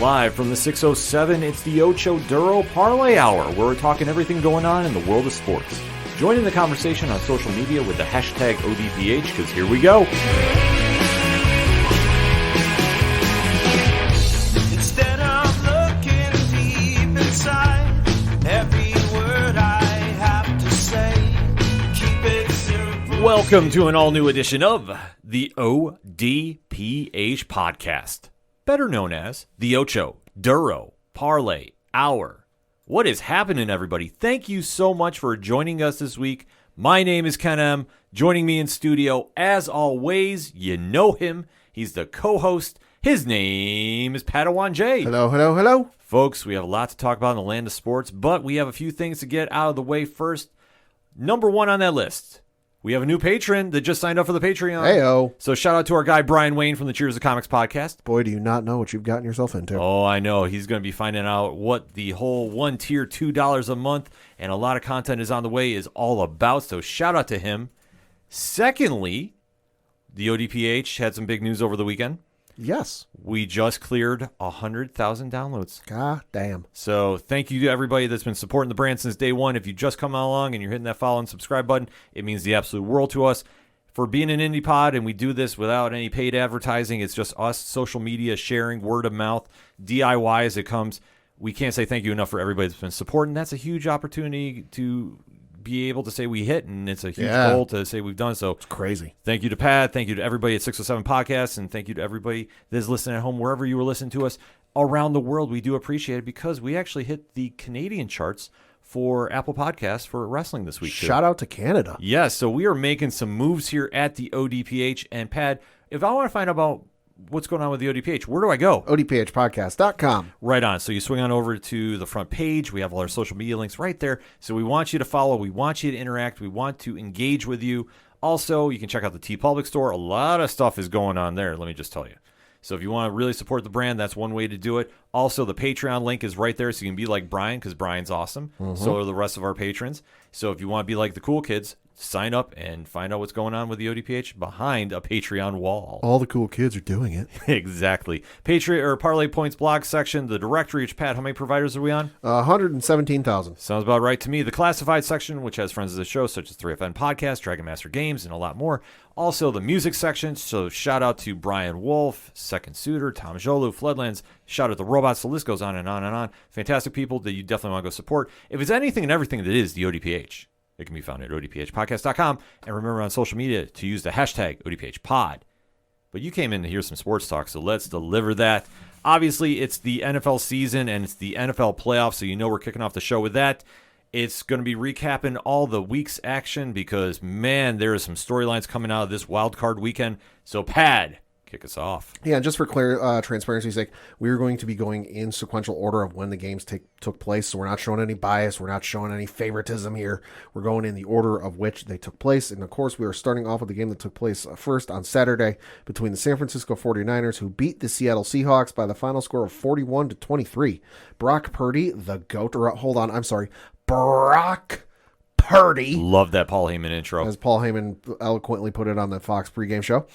Live from the 607, it's the Ocho Duro Parlay Hour, where we're talking everything going on in the world of sports. Join in the conversation on social media with the hashtag ODPH, because here we go. Instead of looking deep inside, every word I have to say, keep it simple. Welcome to an all-new edition of the ODPH podcast, better known as the Ocho Duro Parlay Hour. What is happening, everybody? Thank you so much for joining us this week. My name is Ken M. Joining me in studio, as always, you know him. He's the co-host. His name is Padawan J. Hello, hello, hello. Folks, we have a lot to talk about in the land of sports, but we have a few things to get out of the way first. Number one on that list, we have a new patron that just signed up for the Patreon. Heyo. So shout out to our guy, Brian Wayne from the Cheers of Comics podcast. Boy, do you not know what you've gotten yourself into. Oh, I know. He's going to be finding out what the whole one tier, $2 a month, and a lot of content is on the way is all about. So shout out to him. Secondly, the ODPH had some big news over the weekend. Yes. We just cleared 100,000 downloads. God damn. So thank you to everybody that's been supporting the brand since day one. If you just come along and you're hitting that follow and subscribe button, it means the absolute world to us. For being an indie pod, and we do this without any paid advertising, it's just us, social media, sharing, word of mouth, DIY as it comes. We can't say thank you enough for everybody that's been supporting. That's a huge opportunity to be able to say we hit, and it's a huge goal to say we've done so. It's crazy. Thank you to Pat. Thank you to everybody at 607 Podcasts, and thank you to everybody that's listening at home, wherever you were listening to us around the world. We do appreciate it because we actually hit the Canadian charts for Apple Podcasts for wrestling this week, too. Shout out to Canada. Yes, so we are making some moves here at the ODPH. And Pat, if I want to find out about what's going on with the ODPH, where do I go? ODPHpodcast.com. Right on. So you swing on over to the front page. We have all our social media links right there. So we want you to follow. We want you to interact. We want to engage with you. Also, you can check out the TeePublic store. A lot of stuff is going on there, let me just tell you. So if you want to really support the brand, that's one way to do it. Also, the Patreon link is right there, so you can be like Brian, because Brian's awesome. So are the rest of our patrons. So if you want to be like the cool kids, sign up and find out what's going on with the ODPH behind a Patreon wall. All the cool kids are doing it. Exactly. Patreon or Parlay Points blog section, the directory. Which, Pat, how many providers are we on? 117,000. Sounds about right to me. The classified section, which has friends of the show, such as 3FN Podcast, Dragon Master Games, and a lot more. Also, the music section. So shout out to Brian Wolf, Second Suitor, Tom Jolu, Floodlands. Shout out to Robots. The list goes on and on and on. Fantastic people that you definitely want to go support. If it's anything and everything that is the ODPH, it can be found at odphpodcast.com. And remember on social media to use the hashtag ODPHpod. But you came in to hear some sports talk, so let's deliver that. Obviously, it's the NFL season and it's the NFL playoffs, so you know we're kicking off the show with that. It's going to be recapping all the week's action because, man, there are some storylines coming out of this wild card weekend. So, Pad, kick us off. Yeah, and just for clear transparency's sake, we're going to be going in sequential order of when the games took place, so we're not showing any bias, we're not showing any favoritism here. We're going in the order of which they took place, and of course we are starting off with the game that took place first on Saturday between the San Francisco 49ers, who beat the Seattle Seahawks by the final score of 41-23. Brock Purdy, the GOAT, Brock Purdy. Love that Paul Heyman intro. As Paul Heyman eloquently put it on the Fox pregame show.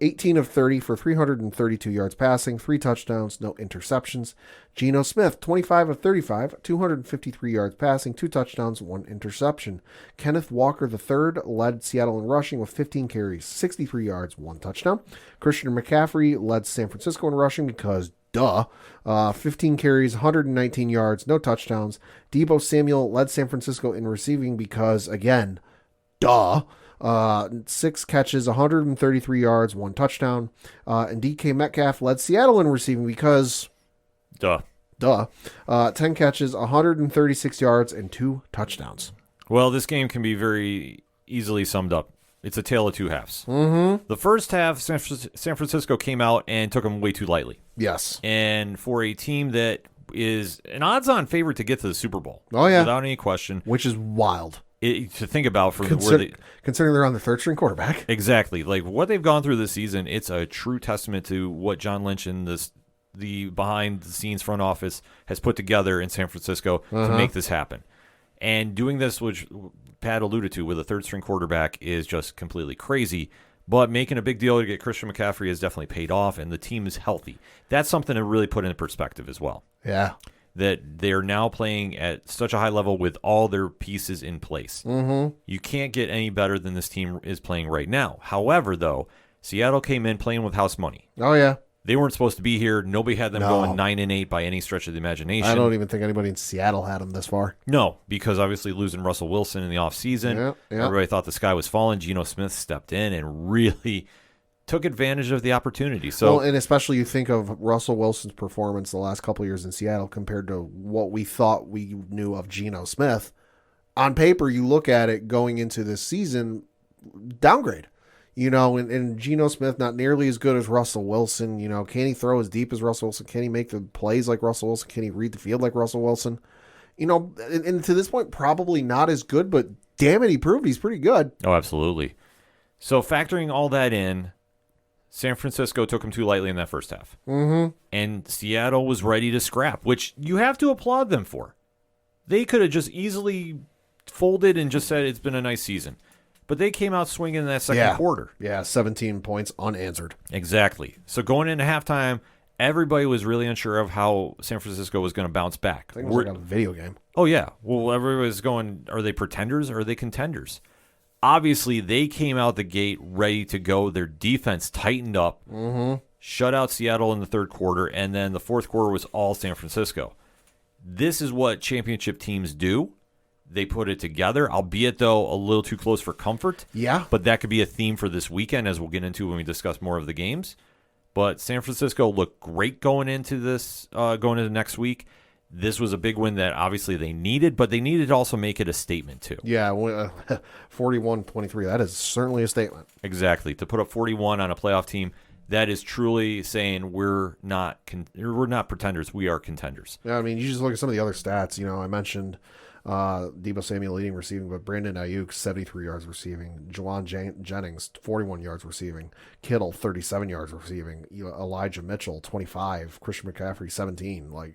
18 of 30 for 332 yards passing, 3 touchdowns, no interceptions. Geno Smith, 25 of 35, 253 yards passing, 2 touchdowns, 1 interception. Kenneth Walker III led Seattle in rushing with 15 carries, 63 yards, 1 touchdown. Christian McCaffrey led San Francisco in rushing because 15 carries, 119 yards, no touchdowns. Deebo Samuel led San Francisco in receiving because, again, 6 catches, 133 yards, 1 touchdown. And DK Metcalf led Seattle in receiving because, 10 catches, 136 yards, and 2 touchdowns. Well, this game can be very easily summed up. It's a tale of two halves. Mm-hmm. The first half, San Francisco came out and took them way too lightly. Yes. And for a team that is an odds-on favorite to get to the Super Bowl. Oh, yeah. Without any question. Which is wild. To think about for considering they're on the third-string quarterback. Exactly. Like, what they've gone through this season, it's a true testament to what John Lynch and the behind-the-scenes front office has put together in San Francisco to make this happen. And doing this, which Pat alluded to, with a third-string quarterback is just completely crazy. But making a big deal to get Christian McCaffrey has definitely paid off, and the team is healthy. That's something to really put into perspective as well. Yeah. That they're now playing at such a high level with all their pieces in place. Mm-hmm. You can't get any better than this team is playing right now. However, though, Seattle came in playing with house money. Oh, yeah. They weren't supposed to be here. Nobody had them going 9-8 by any stretch of the imagination. I don't even think anybody in Seattle had them this far. No, because obviously losing Russell Wilson in the offseason, everybody thought the sky was falling. Geno Smith stepped in and really took advantage of the opportunity. So, and especially you think of Russell Wilson's performance the last couple of years in Seattle compared to what we thought we knew of Geno Smith. On paper, you look at it going into this season, downgrade. And Geno Smith, not nearly as good as Russell Wilson. Can he throw as deep as Russell Wilson? Can he make the plays like Russell Wilson? Can he read the field like Russell Wilson? And to this point, probably not as good, but damn it, he proved he's pretty good. Oh, absolutely. So factoring all that in, San Francisco took him too lightly in that first half. Mm-hmm. And Seattle was ready to scrap, which you have to applaud them for. They could have just easily folded and just said it's been a nice season. But they came out swinging in that second quarter. Yeah, 17 points unanswered. Exactly. So going into halftime, everybody was really unsure of how San Francisco was going to bounce back. I think it was like a video game. Oh, yeah. Well, everybody was going, are they pretenders or are they contenders? Obviously, they came out the gate ready to go. Their defense tightened up, shut out Seattle in the third quarter, and then the fourth quarter was all San Francisco. This is what championship teams do. They put it together, albeit, though, a little too close for comfort. Yeah. But that could be a theme for this weekend, as we'll get into when we discuss more of the games. But San Francisco looked great going into next week. This was a big win that obviously they needed, but they needed to also make it a statement, too. Yeah, 41-23. That is certainly a statement. Exactly. To put up 41 on a playoff team, that is truly saying we're not pretenders. We are contenders. Yeah, I mean, you just look at some of the other stats. I mentioned Deebo Samuel leading receiving, but Brandon Ayuk, 73 yards receiving. Juwan Jennings, 41 yards receiving. Kittle, 37 yards receiving. Elijah Mitchell, 25. Christian McCaffrey, 17.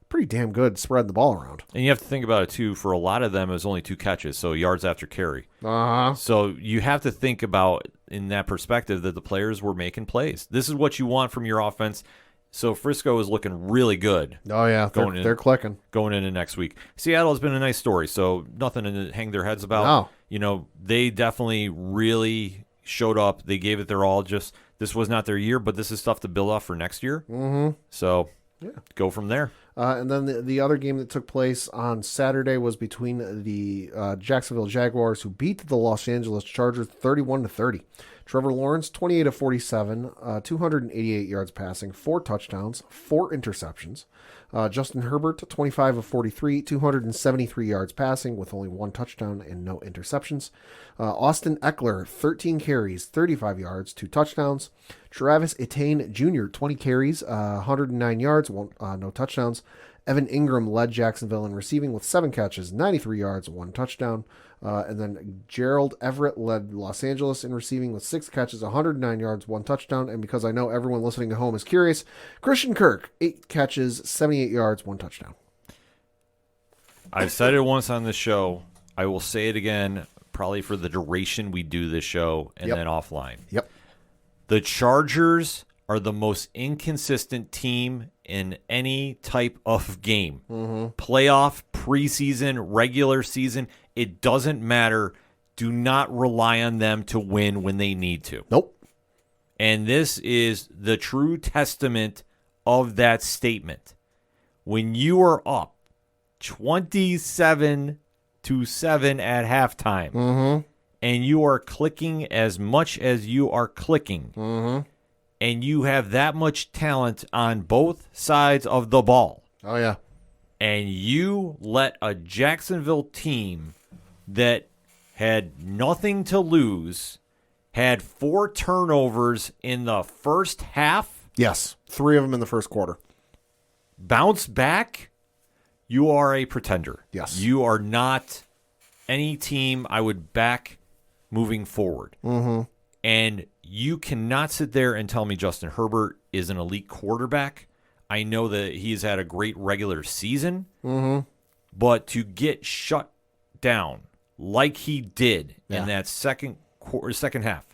Pretty damn good spreading the ball around. And you have to think about it, too. For a lot of them, it was only 2 catches, so yards after carry. Uh-huh. So you have to think about, in that perspective, that the players were making plays. This is what you want from your offense. So Frisco is looking really good. Oh, yeah. They're clicking. Going into next week. Seattle has been a nice story, so nothing to hang their heads about. No. They definitely really showed up. They gave it their all. Just this was not their year, but this is stuff to build off for next year. Mm-hmm. So go from there. And then the other game that took place on Saturday was between the Jacksonville Jaguars, who beat the Los Angeles Chargers 31-30. Trevor Lawrence, 28 of 47, 288 yards passing, 4 touchdowns, 4 interceptions. Justin Herbert, 25 of 43, 273 yards passing with only 1 touchdown and no interceptions. Austin Eckler, 13 carries, 35 yards, 2 touchdowns. Travis Etienne Jr., 20 carries, 109 yards, no touchdowns. Evan Ingram led Jacksonville in receiving with 7 catches, 93 yards, 1 touchdown. And then Gerald Everett led Los Angeles in receiving with 6 catches, 109 yards, 1 touchdown. And because I know everyone listening at home is curious, Christian Kirk, 8 catches, 78 yards, 1 touchdown. I've said it once on this show. I will say it again, probably for the duration we do this show and then offline. Yep. The Chargers are the most inconsistent team in any type of game. Playoff, preseason, regular season, it doesn't matter. Do not rely on them to win when they need to. Nope. And this is the true testament of that statement. When you are up 27-7 at halftime, and you are clicking as much as you are clicking, and you have that much talent on both sides of the ball. Oh, yeah. And you let a Jacksonville team that had nothing to lose, had 4 turnovers in the first half. Yes. 3 of them in the first quarter. Bounce back, you are a pretender. Yes. You are not any team I would back moving forward. And you cannot sit there and tell me Justin Herbert is an elite quarterback. I know that he's had a great regular season, but to get shut down like he did in that second half,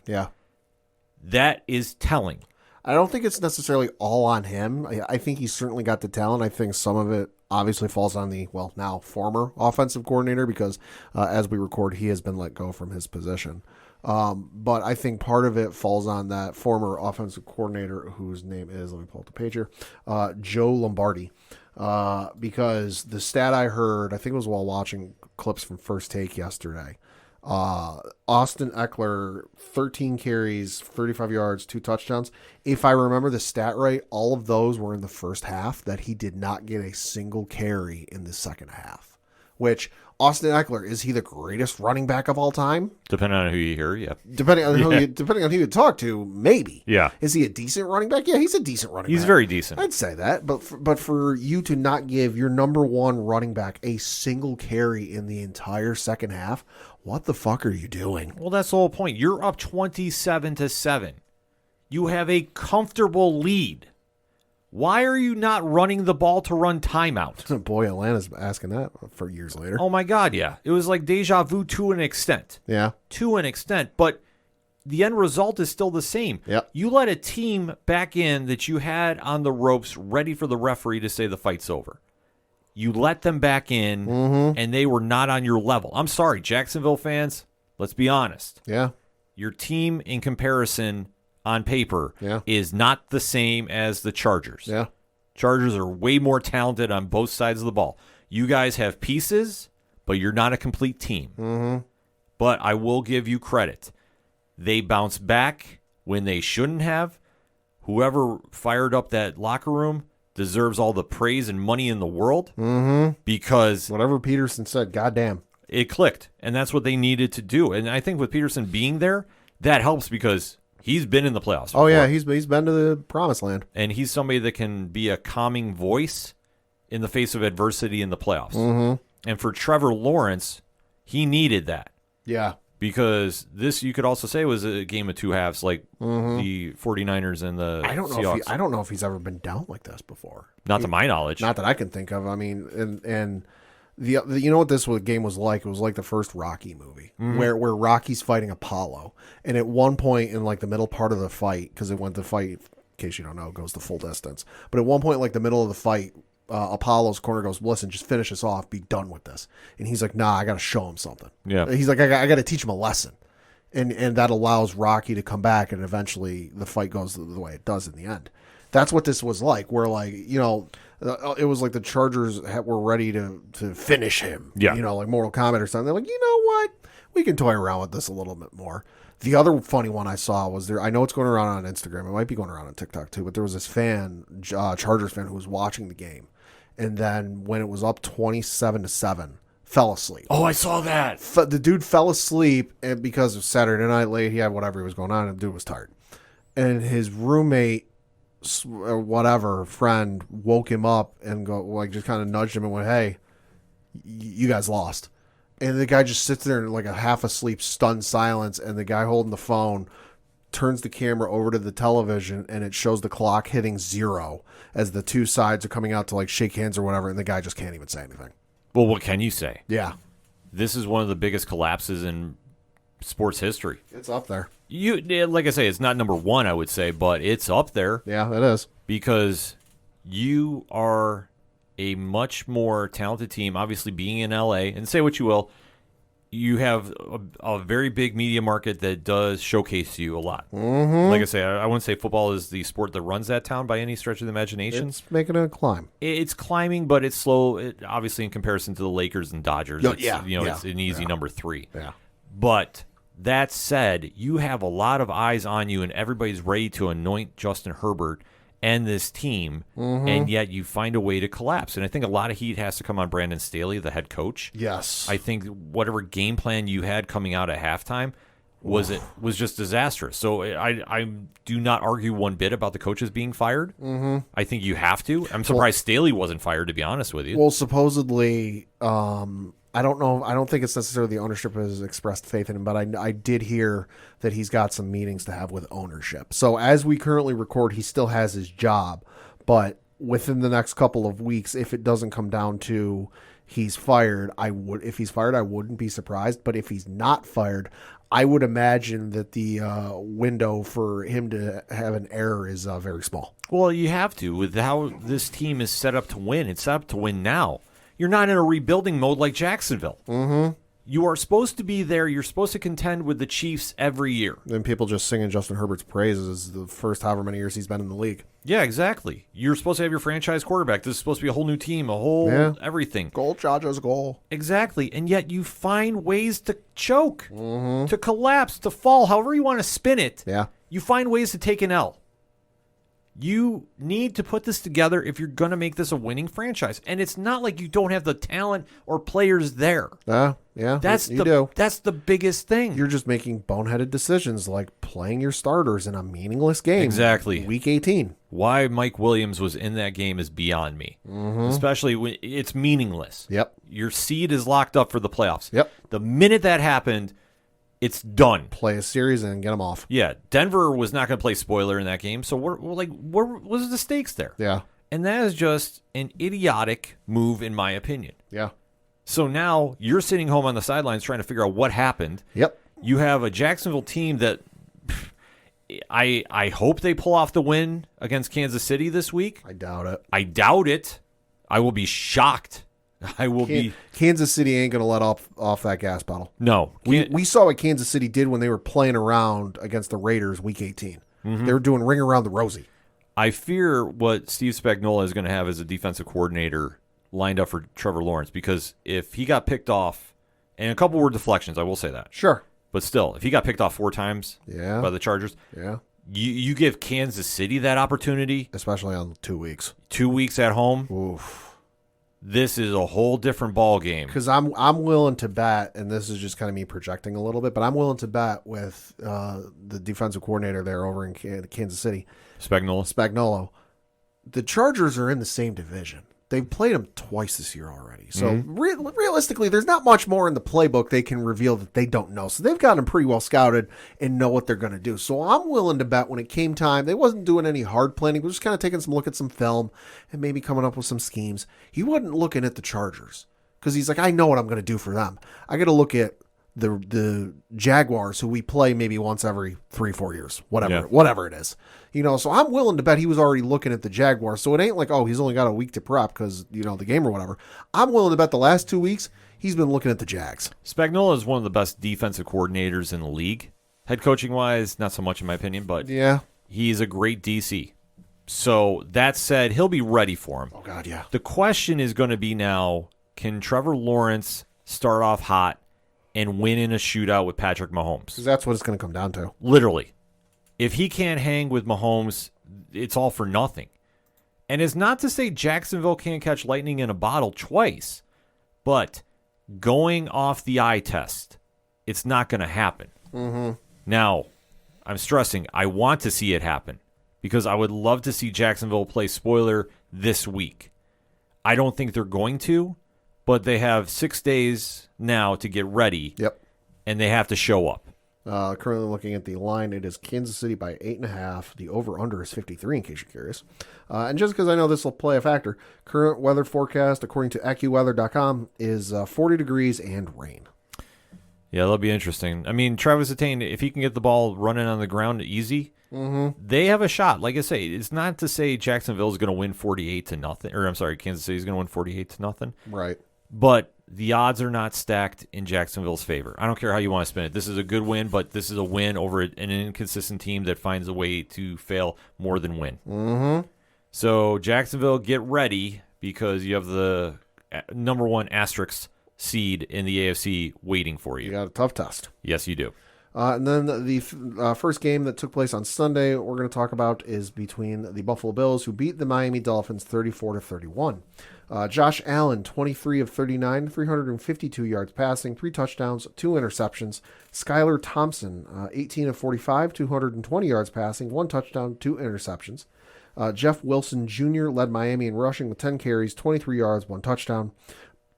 That is telling. I don't think it's necessarily all on him. I think he's certainly got the talent. I think some of it obviously falls on the, well, now former offensive coordinator because as we record, he has been let go from his position. But I think part of it falls on that former offensive coordinator whose name is, let me pull up the page here, Joe Lombardi. Because the stat I heard, I think it was while watching clips from First Take yesterday, Austin Eckler, 13 carries, 35 yards, 2 touchdowns. If I remember the stat right, all of those were in the first half, that he did not get a single carry in the second half, which Austin Eckler, is he the greatest running back of all time? Depending on who you hear, yeah. Depending on who you talk to, maybe. Yeah. Is he a decent running back? Yeah, he's a decent running back. He's very decent. I'd say that. But for you to not give your number one running back a single carry in the entire second half, what the fuck are you doing? Well, that's the whole point. You're up 27-7. You have a comfortable lead. Why are you not running the ball to run timeout? Boy, Atlanta's asking that for years later. Oh, my God, yeah. It was like deja vu to an extent. Yeah. To an extent. But the end result is still the same. Yep. You let a team back in that you had on the ropes ready for the referee to say the fight's over. You let them back in, and they were not on your level. I'm sorry, Jacksonville fans, let's be honest. Yeah. Your team, in comparison, on paper, Yeah. is not the same as the Chargers. Yeah. Chargers are way more talented on both sides of the ball. You guys have pieces, but you're not a complete team. Mm-hmm. But I will give you credit. They bounced back when they shouldn't have. Whoever fired up that locker room deserves all the praise and money in the world because Whatever Peterson said, goddamn. it clicked, and that's what they needed to do. And I think with Peterson being there, that helps because he's been in the playoffs before. Oh, yeah, he's been to the promised land. And he's somebody that can be a calming voice in the face of adversity in the playoffs. And for Trevor Lawrence, he needed that. Yeah. Because this, you could also say, was a game of two halves, like the 49ers and the Seahawks. I don't know if he's ever been down like this before. Not to my knowledge. Not that I can think of. I mean, and the you know what this game was like? It was like the first Rocky movie, where Rocky's fighting Apollo, and at one point in like the middle part of the fight, because it went to fight, in case you don't know, it goes the full distance. But at one point, like the middle of the fight, Apollo's corner goes, "Listen, just finish us off. Be done with this." And he's like, "Nah, I got to show him something." Yeah. He's like, "I got to teach him a lesson," and that allows Rocky to come back, and eventually the fight goes the way it does in the end. That's what this was like. Where like it was like the Chargers were ready to finish him. Yeah. Like Mortal Kombat or something. They're like, you know what? We can toy around with this a little bit more. The other funny one I saw was I know it's going around on Instagram. It might be going around on TikTok too. But there was this fan, Chargers fan, who was watching the game. And then when it was up 27-7, fell asleep. Oh, I saw that. The dude fell asleep, and because of Saturday night late, he had whatever was going on, and the dude was tired. And his roommate, or whatever, friend, woke him up and just kind of nudged him and went, "Hey, you guys lost." And the guy just sits there in like a half asleep, stunned silence, and the guy holding the phone turns the camera over to the television, and it shows the clock hitting 0 as the two sides are coming out to like shake hands or whatever, and the guy just can't even say anything. Well, what can you say? Yeah. This is one of the biggest collapses in sports history. It's up there. Like I say, it's not number one, I would say, but it's up there. Yeah, it is. Because you are a much more talented team, obviously being in LA, and say what you will, you have a very big media market that does showcase you a lot. Like I say, I wouldn't say football is the sport that runs that town by any stretch of the imagination. It's making a climb. It's climbing, but it's slow, obviously, in comparison to the Lakers and Dodgers. It's an easy number 3. Yeah. But that said, you have a lot of eyes on you, and everybody's ready to anoint Justin Herbert and this team, and yet you find a way to collapse. And I think a lot of heat has to come on Brandon Staley, the head coach. Yes. I think whatever game plan you had coming out at halftime was just disastrous. So I do not argue one bit about the coaches being fired. I think you have to. I'm surprised Staley wasn't fired, to be honest with you. Well, supposedly, I don't know. I don't think it's necessarily the ownership has expressed faith in him, but I did hear that he's got some meetings to have with ownership. So as we currently record, he still has his job, but within the next couple of weeks, if it doesn't come down to he's fired, if he's fired, I wouldn't be surprised. But if he's not fired, I would imagine that the window for him to have an error is very small. Well, you have to. With how this team is set up to win, it's set up to win now. You're not in a rebuilding mode like Jacksonville. Mm-hmm. You are supposed to be there. You're supposed to contend with the Chiefs every year. Then people just singing Justin Herbert's praises the first however many years he's been in the league. Yeah, exactly. You're supposed to have your franchise quarterback. This is supposed to be a whole new team, a whole everything. Goal, Jaja's goal. Exactly. And yet you find ways to choke, to collapse, to fall, however you want to spin it. Yeah. You find ways to take an L. You need to put this together if you're going to make this a winning franchise. And it's not like you don't have the talent or players there. Yeah, That's the biggest thing. You're just making boneheaded decisions like playing your starters in a meaningless game. Exactly. Week 18. Why Mike Williams was in that game is beyond me. Especially when it's meaningless. Yep. Your seed is locked up for the playoffs. Yep. The minute that happened, it's done. Play a series and get them off. Yeah, Denver was not going to play spoiler in that game. So what was the stakes there? Yeah. And that is just an idiotic move, in my opinion. Yeah. So now you're sitting home on the sidelines trying to figure out what happened. Yep. You have a Jacksonville team that I hope they pull off the win against Kansas City this week. I doubt it. I doubt it. I will be shocked. I will be. Kansas City ain't going to let off that gas bottle. No. We saw what Kansas City did when they were playing around against the Raiders week 18. They were doing ring around the rosy. I fear what Steve Spagnuolo is going to have as a defensive coordinator lined up for Trevor Lawrence, because if he got picked off, and a couple were deflections, I will say that. Sure. But still, if he got picked off 4 times by the Chargers, you give Kansas City that opportunity. Especially on 2 weeks. 2 weeks at home. Oof. This is a whole different ball game. Because I'm willing to bet, and this is just kind of me projecting a little bit, but I'm willing to bet with the defensive coordinator there over in Kansas City, Spagnuolo. The Chargers are in the same division. They've played them twice this year already. So realistically, there's not much more in the playbook they can reveal that they don't know. So they've got them pretty well scouted and know what they're going to do. So I'm willing to bet when it came time, they wasn't doing any hard planning. We're just kind of taking some look at some film and maybe coming up with some schemes. He wasn't looking at the Chargers because he's like, I know what I'm going to do for them. I got to look at the Jaguars, who we play maybe once every 3-4 years, whatever it is. So I'm willing to bet he was already looking at the Jaguars. So it ain't like, oh, he's only got a week to prep because, the game or whatever. I'm willing to bet the last 2 weeks he's been looking at the Jags. Spagnuolo is one of the best defensive coordinators in the league. Head coaching wise, not so much in my opinion, but he's a great DC. So that said, he'll be ready for him. Oh, God, yeah. The question is going to be now, can Trevor Lawrence start off hot and win in a shootout with Patrick Mahomes? Because that's what it's going to come down to. Literally. If he can't hang with Mahomes, it's all for nothing. And it's not to say Jacksonville can't catch lightning in a bottle twice, but going off the eye test, it's not going to happen. Now, I'm stressing, I want to see it happen because I would love to see Jacksonville play spoiler this week. I don't think they're going to, but they have 6 days now to get ready. Yep. And they have to show up. Currently looking at the line, it is Kansas City by 8.5. The over-under is 53, in case you're curious. And just because I know this will play a factor, current weather forecast, according to AccuWeather.com, is 40 degrees and rain. Yeah, that'll be interesting. I mean, Travis Etienne, if he can get the ball running on the ground easy, they have a shot. Like I say, it's not to say Jacksonville is going to win 48-0, or I'm sorry, Kansas City is going to win 48-0. Right. But the odds are not stacked in Jacksonville's favor. I don't care how you want to spin it. This is a good win, but this is a win over an inconsistent team that finds a way to fail more than win. So Jacksonville, get ready because you have the number 1 asterisk seed in the AFC waiting for you. You got a tough test. Yes, you do. And then the first game that took place on Sunday we're going to talk about is between the Buffalo Bills, who beat the Miami Dolphins 34-31. Josh Allen, 23 of 39, 352 yards passing, 3 touchdowns, 2 interceptions. Skylar Thompson, 18 of 45, 220 yards passing, 1 touchdown, 2 interceptions. Jeff Wilson Jr. led Miami in rushing with 10 carries, 23 yards, 1 touchdown.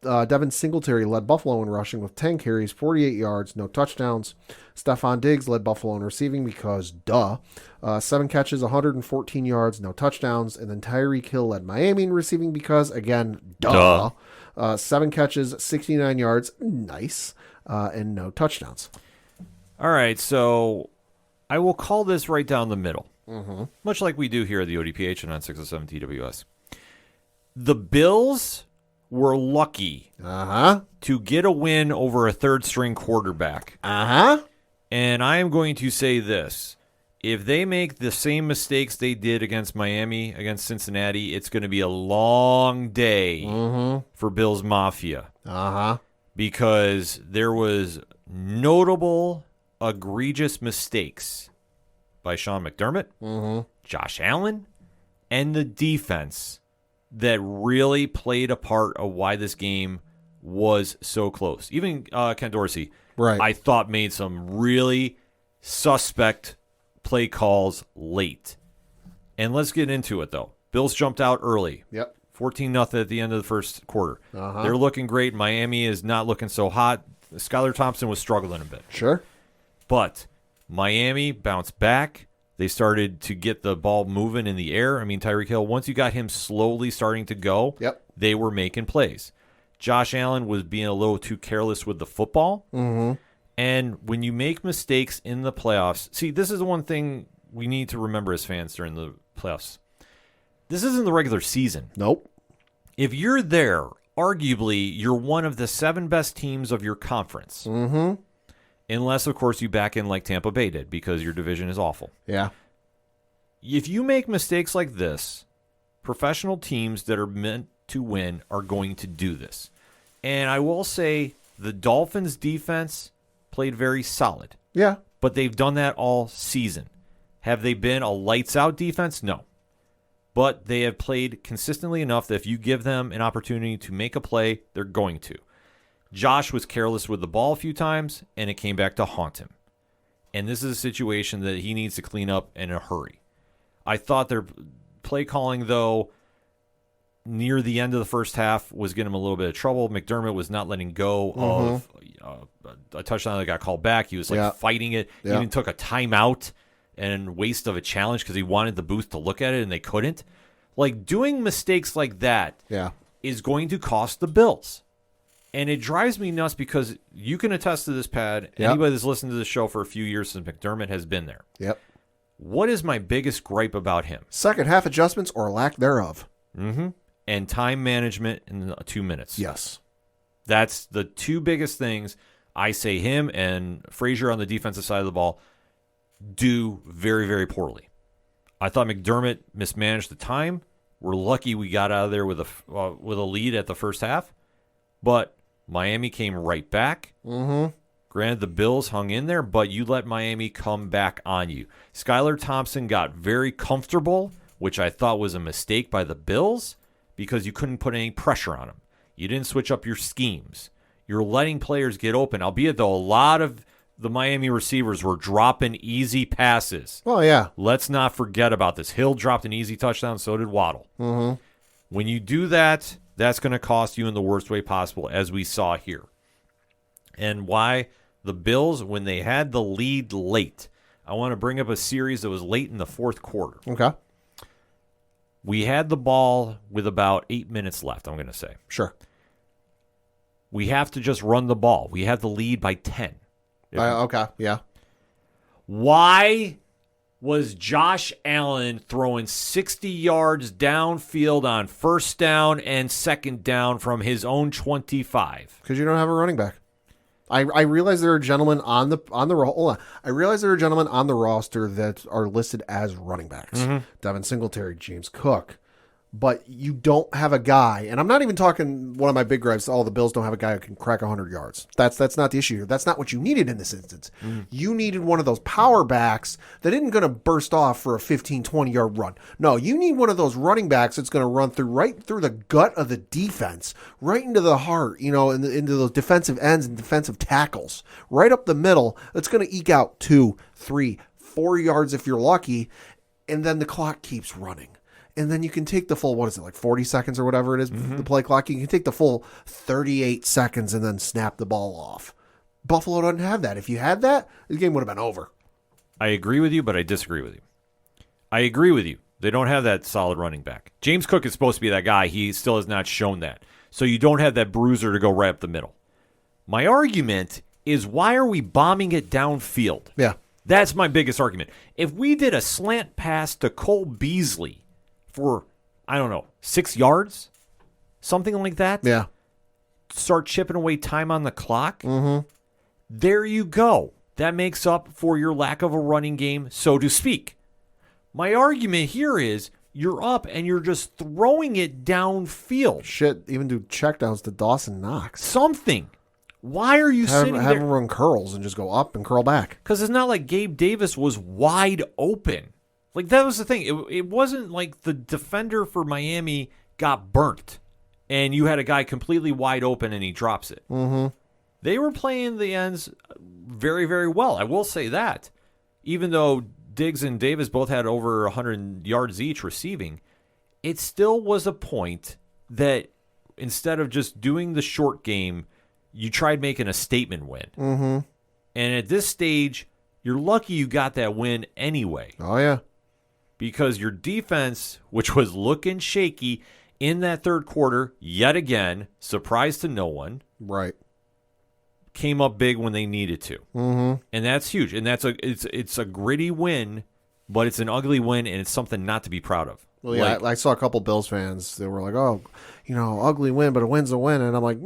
Devin Singletary led Buffalo in rushing with 10 carries, 48 yards, no touchdowns. Stephon Diggs led Buffalo in receiving because, 7 catches, 114 yards, no touchdowns. And then Tyreek Hill led Miami in receiving because, again, 7 catches, 69 yards, nice, and no touchdowns. All right, so I will call this right down the middle, much like we do here at the ODPH and on 607 TWS. The Bills were lucky to get a win over a third-string quarterback. And I am going to say this. If they make the same mistakes they did against Miami, against Cincinnati, it's going to be a long day for Bills Mafia. Because there was notable, egregious mistakes by Sean McDermott, Josh Allen, and the defense that really played a part of why this game was so close. Even Ken Dorsey, I thought made some really suspect play calls late. And let's get into it, though. Bills jumped out early. 14-0 at the end of the first quarter. They're looking great. Miami is not looking so hot. Skylar Thompson was struggling a bit. Sure. But Miami bounced back. They started to get the ball moving in the air. I mean, Tyreek Hill, once you got him slowly starting to go, they were making plays. Josh Allen was being a little too careless with the football. And when you make mistakes in the playoffs, see, this is the one thing we need to remember as fans during the playoffs. This isn't the regular season. Nope. If you're there, arguably, you're one of the 7 best teams of your conference. Unless, of course, you back in like Tampa Bay did because your division is awful. Yeah. If you make mistakes like this, professional teams that are meant to win are going to do this. And I will say the Dolphins' defense played very solid. Yeah. But they've done that all season. Have they been a lights-out defense? No. But they have played consistently enough that if you give them an opportunity to make a play, they're going to. Josh was careless with the ball a few times, and it came back to haunt him. And this is a situation that he needs to clean up in a hurry. I thought their play calling, though, near the end of the first half was getting him a little bit of trouble. McDermott was not letting go of a touchdown that got called back. He was fighting it. He even took a timeout and waste of a challenge because he wanted the booth to look at it and they couldn't. Like, doing mistakes like that is going to cost the Bills. And it drives me nuts because you can attest to this, Pat. Anybody that's listened to the show for a few years since McDermott has been there. What is my biggest gripe about him? Second half adjustments or lack thereof. And time management in 2 minutes. Yes. That's the 2 biggest things I say him and Frazier on the defensive side of the ball do very, very poorly. I thought McDermott mismanaged the time. We're lucky we got out of there with a lead at the first half. But Miami came right back. Granted, the Bills hung in there, but you let Miami come back on you. Skylar Thompson got very comfortable, which I thought was a mistake by the Bills because you couldn't put any pressure on him. You didn't switch up your schemes. You're letting players get open, albeit though a lot of the Miami receivers were dropping easy passes. Oh, yeah. Let's not forget about this. Hill dropped an easy touchdown, so did Waddle. When you do that, that's going to cost you in the worst way possible, as we saw here. And why the Bills, when they had the lead late, I want to bring up a series that was late in the fourth quarter. Okay. We had the ball with about 8 minutes left, I'm going to say. Sure. We have to just run the ball. We have the lead by 10. Okay, yeah. Why was Josh Allen throwing 60 yards downfield on first down and second down from his own 25? Because you don't have a running back. I realize there are gentlemen on the hold on. I realize there are gentlemen on the roster that are listed as running backs. Devin Singletary, James Cook. But you don't have a guy, and I'm not even talking one of my big gripes, the Bills don't have a guy who can crack 100 yards. That's not the issue here. That's not what you needed in this instance. You needed one of those power backs that isn't going to burst off for a 15, 20-yard run. No, you need one of those running backs that's going to run right through the gut of the defense, right into the heart, into those defensive ends and defensive tackles, right up the middle. That's going to eke out 2, 3, 4 yards if you're lucky, and then the clock keeps running. And then you can take the full, 40 seconds or whatever it is, the play clock. You can take the full 38 seconds and then snap the ball off. Buffalo doesn't have that. If you had that, the game would have been over. I agree with you, but I disagree with you. I agree with you. They don't have that solid running back. James Cook is supposed to be that guy. He still has not shown that. So you don't have that bruiser to go right up the middle. My argument is why are we bombing it downfield? Yeah. That's my biggest argument. If we did a slant pass to Cole Beasley for, I don't know, 6 yards, something like that, Yeah. start chipping away time on the clock, there you go. That makes up for your lack of a running game, so to speak. My argument here is you're up and you're just throwing it downfield. Shit, even do checkdowns to Dawson Knox. Something. Why are you sitting Have there? him run curls and just go up and curl back. Because it's not like Gabe Davis was wide open. Like, that was the thing. It wasn't like the defender for Miami got burnt and you had a guy completely wide open and he drops it. Mm-hmm. They were playing the ends very, very well. I will say that. Even though Diggs and Davis both had over 100 yards each receiving, it still was a point that instead of just doing the short game, you tried making a statement win. Mm-hmm. And at this stage, you're lucky you got that win anyway. Oh, yeah. Because your defense, which was looking shaky in that third quarter, yet again, surprise to no one, Right. came up big when they needed to. Mm-hmm. And that's huge. And it's a gritty win, but it's an ugly win, and it's something not to be proud of. Well, yeah, Like, I saw a couple Bills fans that were like, oh, ugly win, but a win's a win. And I'm like,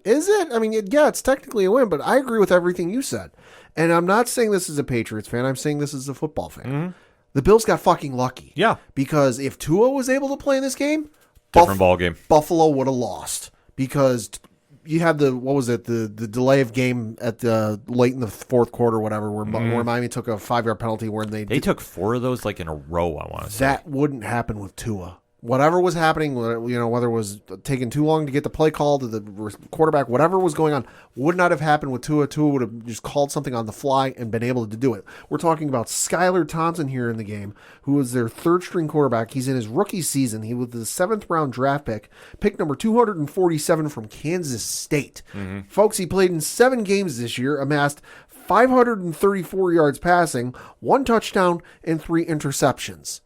is it? I mean, yeah, it's technically a win, but I agree with everything you said. And I'm not saying this as a Patriots fan. I'm saying this as a football fan. Mm-hmm. The Bills got fucking lucky. Yeah. Because if Tua was able to play in this game, different ball game. Buffalo would have lost. Because you had the delay of game at the late in the fourth quarter, whatever, where Miami took a 5-yard penalty where they took 4 of those like in a row, I want to say. that wouldn't happen with Tua. Whatever was happening, whether it was taking too long to get the play call to the quarterback, whatever was going on, would not have happened with Tua. Tua would have just called something on the fly and been able to do it. We're talking about Skylar Thompson here in the game, who was their third-string quarterback. He's in his rookie season. He was the 7th-round draft pick number 247 from Kansas State. Mm-hmm. Folks, he played in 7 games this year, amassed 534 yards passing, 1 touchdown, and 3 interceptions.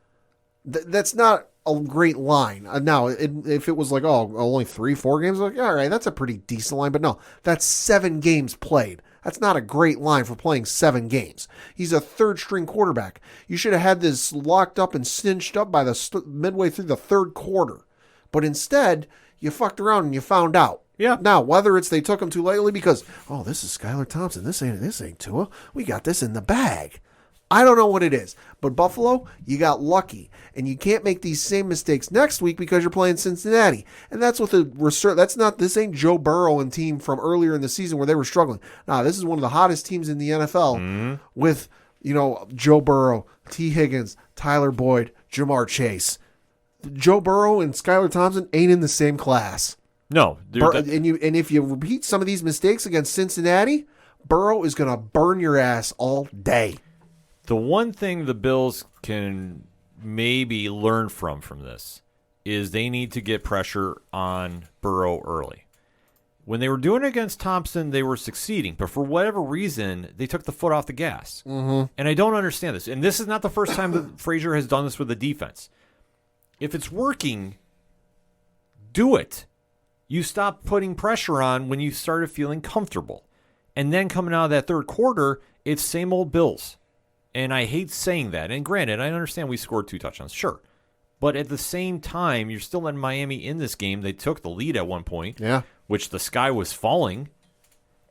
That's not a great line. Now, if it was like, only 3-4 games, like, all right, that's a pretty decent line. But no, that's 7 games played. That's not a great line for playing 7 games. He's a third-string quarterback. You should have had this locked up and cinched up by the midway through the third quarter. But instead, you fucked around and you found out. Yeah. Now, whether it's they took him too lightly because, this is Skylar Thompson. This ain't Tua. We got this in the bag. I don't know what it is, but Buffalo, you got lucky, and you can't make these same mistakes next week because you're playing Cincinnati, and that's what this ain't Joe Burrow and team from earlier in the season where they were struggling. Nah, this is one of the hottest teams in the NFL with, Joe Burrow, T. Higgins, Tyler Boyd, Jamar Chase. Joe Burrow and Skylar Thompson ain't in the same class. No, and if you repeat some of these mistakes against Cincinnati, Burrow is going to burn your ass all day. The one thing the Bills can maybe learn from this is they need to get pressure on Burrow early. When they were doing it against Thompson, they were succeeding, but for whatever reason, they took the foot off the gas. Mm-hmm. And I don't understand this. And this is not the first time that Frazier has done this with the defense. If it's working, do it. You stop putting pressure on when you started feeling comfortable. And then coming out of that third quarter, it's same old Bills. And I hate saying that. And granted, I understand we scored 2 touchdowns. Sure. But at the same time, you're still letting Miami in this game. They took the lead at one point, which the sky was falling.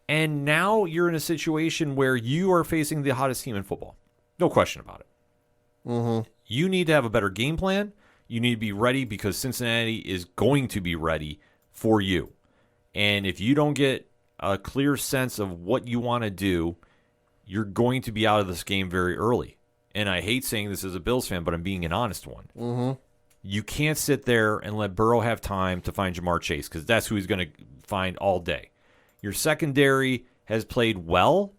And now you're in a situation where you are facing the hottest team in football. No question about it. Mm-hmm. You need to have a better game plan. You need to be ready because Cincinnati is going to be ready for you. And if you don't get a clear sense of what you want to do, you're going to be out of this game very early. And I hate saying this as a Bills fan, but I'm being an honest one. Mm-hmm. You can't sit there and let Burrow have time to find Jamar Chase because that's who he's going to find all day. Your secondary has played well,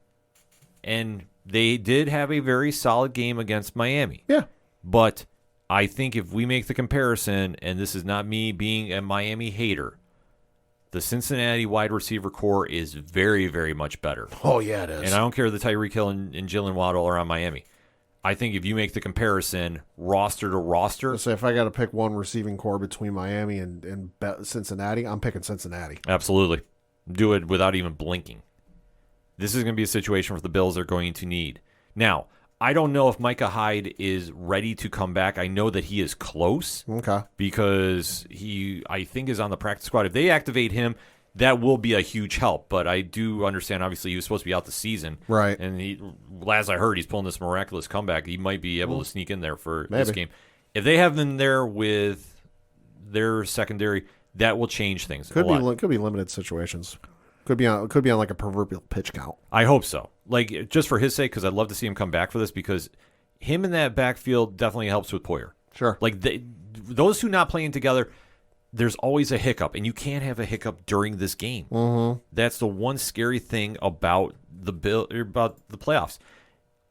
and they did have a very solid game against Miami. Yeah. But I think if we make the comparison, and this is not me being a Miami hater, the Cincinnati wide receiver core is very, very much better. Oh, yeah, it is. And I don't care that Tyreek Hill and Jalen Waddle are on Miami. I think if you make the comparison roster to roster. So if I got to pick one receiving core between Miami and Cincinnati, I'm picking Cincinnati. Absolutely. Do it without even blinking. this is going to be a situation where the Bills are going to need. Now, I don't know if Micah Hyde is ready to come back. I know that he is close. Okay. Because he, I think, is on the practice squad. If they activate him, that will be a huge help. But I do understand, obviously, he was supposed to be out the season. Right. And last I heard, he's pulling this miraculous comeback. He might be able to sneak in there for this game. If they have them there with their secondary, that will change things. Could be limited situations. Could be on like a proverbial pitch count. I hope so. Like, just for his sake, because I'd love to see him come back for this, because him in that backfield definitely helps with Poyer. Sure. Like, those two not playing together, there's always a hiccup, and you can't have a hiccup during this game. Mm-hmm. That's the one scary thing about the playoffs.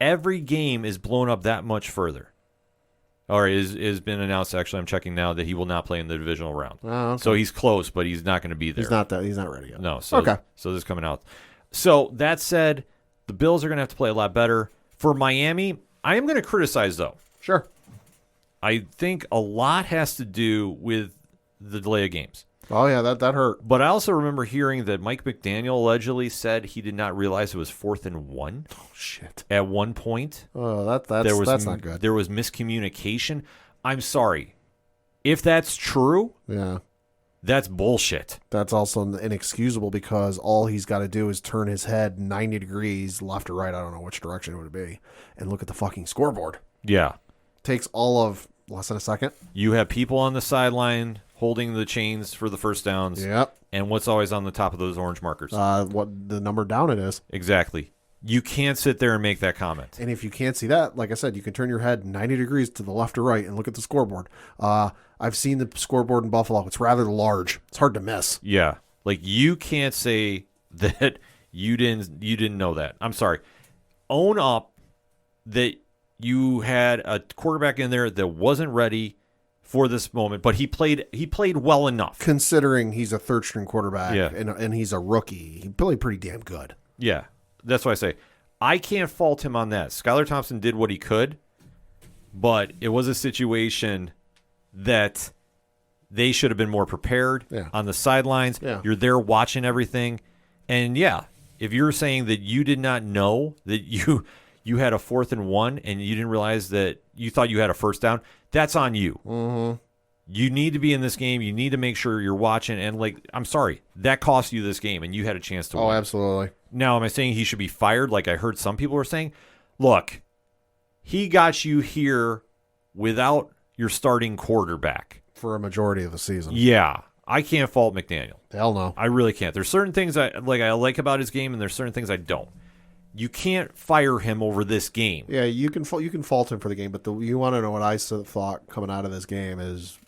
Every game is blown up that much further. Or is been announced, actually, I'm checking now, that he will not play in the divisional round. Oh, okay. So he's close, but he's not going to be there. He's not ready yet. No. So, okay. So this is coming out. So that said, the Bills are going to have to play a lot better. For Miami, I am going to criticize, though. Sure. I think a lot has to do with the delay of games. Oh, yeah, that hurt. But I also remember hearing that Mike McDaniel allegedly said he did not realize it was 4th and 1. Oh, shit. At one point. Oh, that's not good. There was miscommunication. I'm sorry. If that's true, yeah, that's bullshit. That's also inexcusable, because all he's got to do is turn his head 90 degrees left or right, I don't know which direction it would be, and look at the fucking scoreboard. Yeah. Takes all of less than a second. You have people on the sideline holding the chains for the first downs. Yep. And what's always on the top of those orange markers? What the number down it is. Exactly. You can't sit there and make that comment. And if you can't see that, like I said, you can turn your head 90 degrees to the left or right and look at the scoreboard. I've seen the scoreboard in Buffalo. It's rather large. It's hard to miss. Yeah. Like, you can't say that you didn't know that. I'm sorry. Own up that you had a quarterback in there that wasn't ready for this moment, but he played well enough. Considering he's a third-string quarterback, yeah, and he's a rookie, he played pretty damn good. Yeah, that's why I say I can't fault him on that. Skylar Thompson did what he could, but it was a situation that they should have been more prepared on the sidelines. Yeah. You're there watching everything, and if you're saying that you did not know that you had a 4th and 1 and you didn't realize that you thought you had a first down, that's on you. Mm-hmm. You need to be in this game. You need to make sure you're watching. And, like, I'm sorry, that cost you this game, and you had a chance to win. Oh, absolutely. Now, am I saying he should be fired like I heard some people were saying? Look, he got you here without your starting quarterback. For a majority of the season. Yeah. I can't fault McDaniel. Hell no. I really can't. There's certain things I like about his game, and there's certain things I don't. You can't fire him over this game. Yeah, you can fault him for the game, but you want to know what I thought coming out of this game is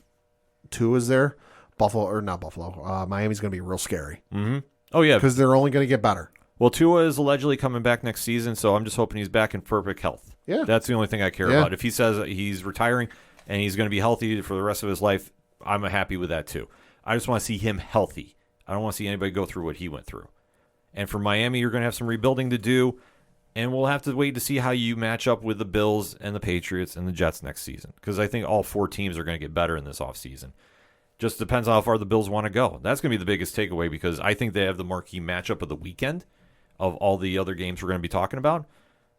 Tua's there, Miami's going to be real scary. Mm-hmm. Oh yeah, because they're only going to get better. Well, Tua is allegedly coming back next season, so I'm just hoping he's back in perfect health. Yeah, that's the only thing I care about. If he says he's retiring and he's going to be healthy for the rest of his life, I'm happy with that too. I just want to see him healthy. I don't want to see anybody go through what he went through. And for Miami, you're going to have some rebuilding to do, and we'll have to wait to see how you match up with the Bills and the Patriots and the Jets next season, because I think all 4 teams are going to get better in this offseason. Just depends on how far the Bills want to go. That's going to be the biggest takeaway, because I think they have the marquee matchup of the weekend of all the other games we're going to be talking about.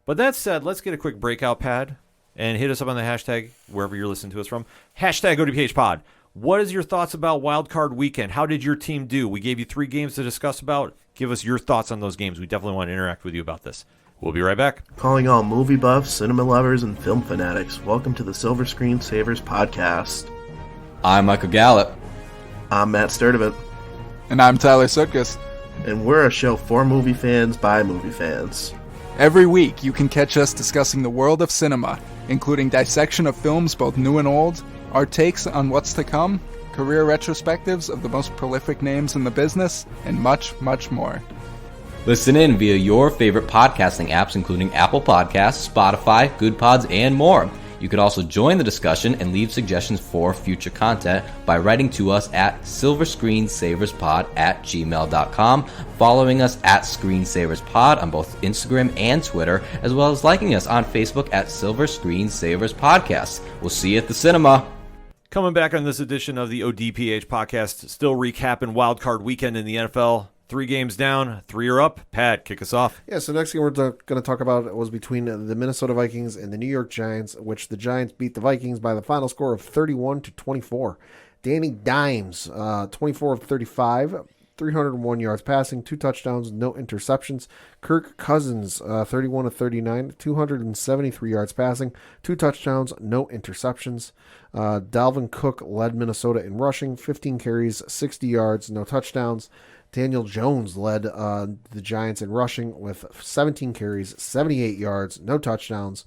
But that said, let's get a quick breakout pad and hit us up on the hashtag wherever you're listening to us from. Hashtag ODPH Pod. What is your thoughts about Wild Card Weekend? How did your team do? We gave you 3 games to discuss about. Give us your thoughts on those games. We definitely want to interact with you about this. We'll be right back. Calling all movie buffs, cinema lovers, and film fanatics. Welcome to the Silver Screen Savers podcast. I'm Michael Gallup. I'm Matt Sturdivant. And I'm Tyler Sutkus. And we're a show for movie fans by movie fans. Every week, you can catch us discussing the world of cinema, including dissection of films both new and old, our takes on what's to come, career retrospectives of the most prolific names in the business, and much, much more. Listen in via your favorite podcasting apps, including Apple Podcasts, Spotify, Good Pods, and more. You can also join the discussion and leave suggestions for future content by writing to us at silverscreensaverspod@gmail.com, following us at ScreensaversPod on both Instagram and Twitter, as well as liking us on Facebook at Silver Screen Savers Podcast. We'll see you at the cinema. Coming back on this edition of the ODPH podcast, still recapping Wild Card Weekend in the NFL. 3 games down, 3 are up. Pat, kick us off. Yeah, so next thing we're going to talk about was between the Minnesota Vikings and the New York Giants, which the Giants beat the Vikings by the final score of 31-24. Danny Dimes, 24 of 35, 301 yards passing, 2 touchdowns, no interceptions. Kirk Cousins, 31 of 39, 273 yards passing, 2 touchdowns, no interceptions. Dalvin Cook led Minnesota in rushing, 15 carries, 60 yards, no touchdowns. Daniel Jones led the Giants in rushing with 17 carries, 78 yards, no touchdowns.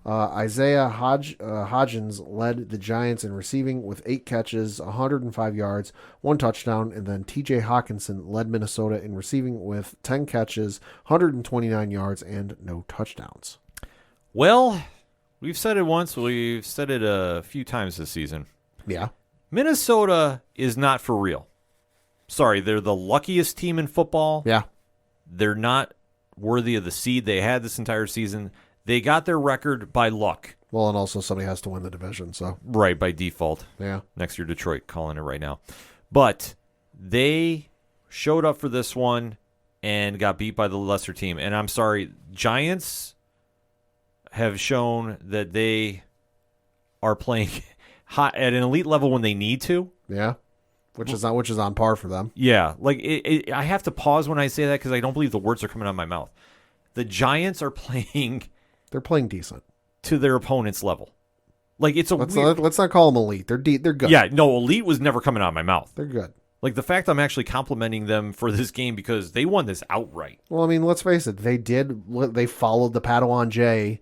Isaiah Hodgins led the Giants in receiving with 8 catches, 105 yards, 1 touchdown, and then TJ Hawkinson led Minnesota in receiving with 10 catches, 129 yards, and no touchdowns. Well, we've said it once. We've said it a few times this season. Yeah. Minnesota is not for real. Sorry, they're the luckiest team in football. Yeah. They're not worthy of the seed they had this entire season. They got their record by luck. Well, and also somebody has to win the division, so. Right, by default. Yeah. Next year, Detroit, calling it right now. But they showed up for this one and got beat by the lesser team. And I'm sorry, Giants have shown that they are playing hot at an elite level when they need to. Yeah. Which is on par for them. Yeah, like I have to pause when I say that because I don't believe the words are coming out of my mouth. The Giants are playing... They're playing decent to their opponent's level. Like it's a let's not call them elite. They're good. Yeah, no, elite was never coming out of my mouth. They're good. Like the fact I'm actually complimenting them for this game because they won this outright. Well, I mean, let's face it. They followed the Padawan J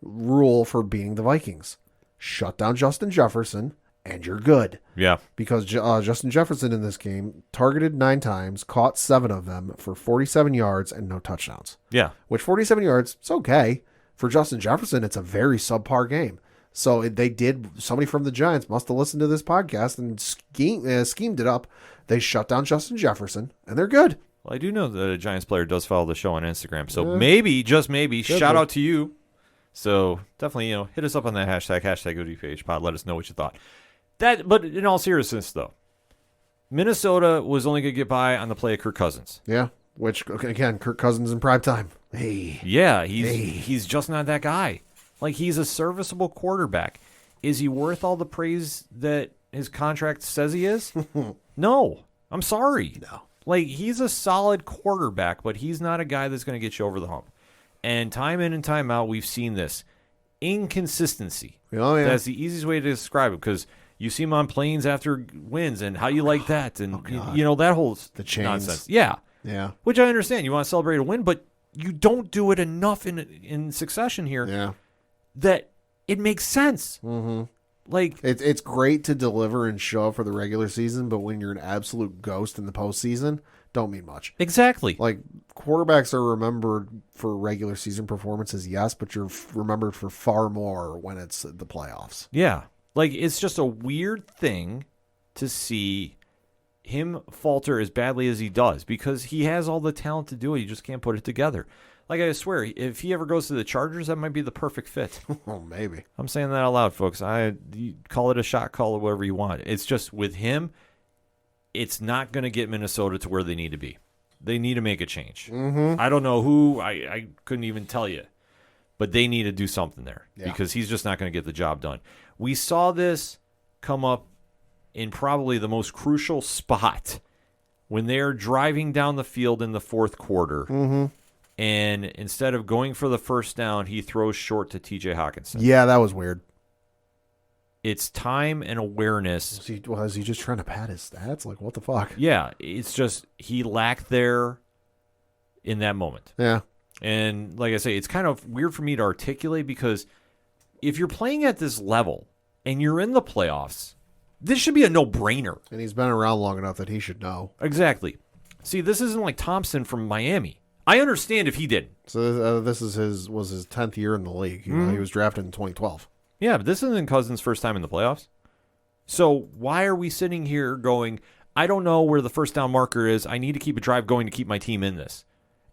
rule for beating the Vikings. Shut down Justin Jefferson, and you're good. Yeah, because Justin Jefferson in this game targeted 9 times, caught 7 of them for 47 yards and no touchdowns. Yeah, which 47 yards, it's okay. For Justin Jefferson, it's a very subpar game. So somebody from the Giants must have listened to this podcast and schemed it up. They shut down Justin Jefferson, and they're good. Well, I do know that a Giants player does follow the show on Instagram. So maybe, just maybe, shout out to you. So definitely, hit us up on that hashtag ODPH pod. Let us know what you thought. But in all seriousness, though, Minnesota was only going to get by on the play of Kirk Cousins. Yeah, which, again, Kirk Cousins in prime time. Hey. Yeah, he's just not that guy. Like, he's a serviceable quarterback. Is he worth all the praise that his contract says he is? No. I'm sorry. No. Like, he's a solid quarterback, but he's not a guy that's going to get you over the hump. And time in and time out, we've seen this. Inconsistency. Oh, yeah. That's the easiest way to describe it, because you see him on planes after wins, and how you like that, and that whole the chains. Nonsense. Yeah. Yeah. Which I understand. You want to celebrate a win, but you don't do it enough in succession here. Yeah. That it makes sense. Mm-hmm. Like it's great to deliver and show up for the regular season, but when you're an absolute ghost in the postseason, don't mean much. Exactly. Like, quarterbacks are remembered for regular season performances, yes, but you're remembered for far more when it's the playoffs. Yeah. Like, it's just a weird thing to see him falter as badly as he does, because he has all the talent to do it. You just can't put it together. Like, I swear, if he ever goes to the Chargers, that might be the perfect fit. Oh, maybe. I'm saying that out loud, folks. You call it a shot, call it whatever you want. It's just, with him, it's not going to get Minnesota to where they need to be. They need to make a change. Mm-hmm. I don't know who. I couldn't even tell you. But they need to do something there, because he's just not going to get the job done. We saw this come up in probably the most crucial spot when they're driving down the field in the fourth quarter. Mm-hmm. And instead of going for the first down, he throws short to TJ Hawkinson. Yeah, that was weird. It's time and awareness. Was he just trying to pad his stats? Like, what the fuck? Yeah, it's just he lacked there in that moment. Yeah. And like I say, it's kind of weird for me to articulate, because if you're playing at this level and you're in the playoffs, this should be a no-brainer. And he's been around long enough that he should know. Exactly. See, this isn't like Thompson from Miami. I understand if he didn't. So this is his 10th year in the league. You know, he was drafted in 2012. Yeah, but this isn't Cousins' first time in the playoffs. So why are we sitting here going, I don't know where the first down marker is. I need to keep a drive going to keep my team in this.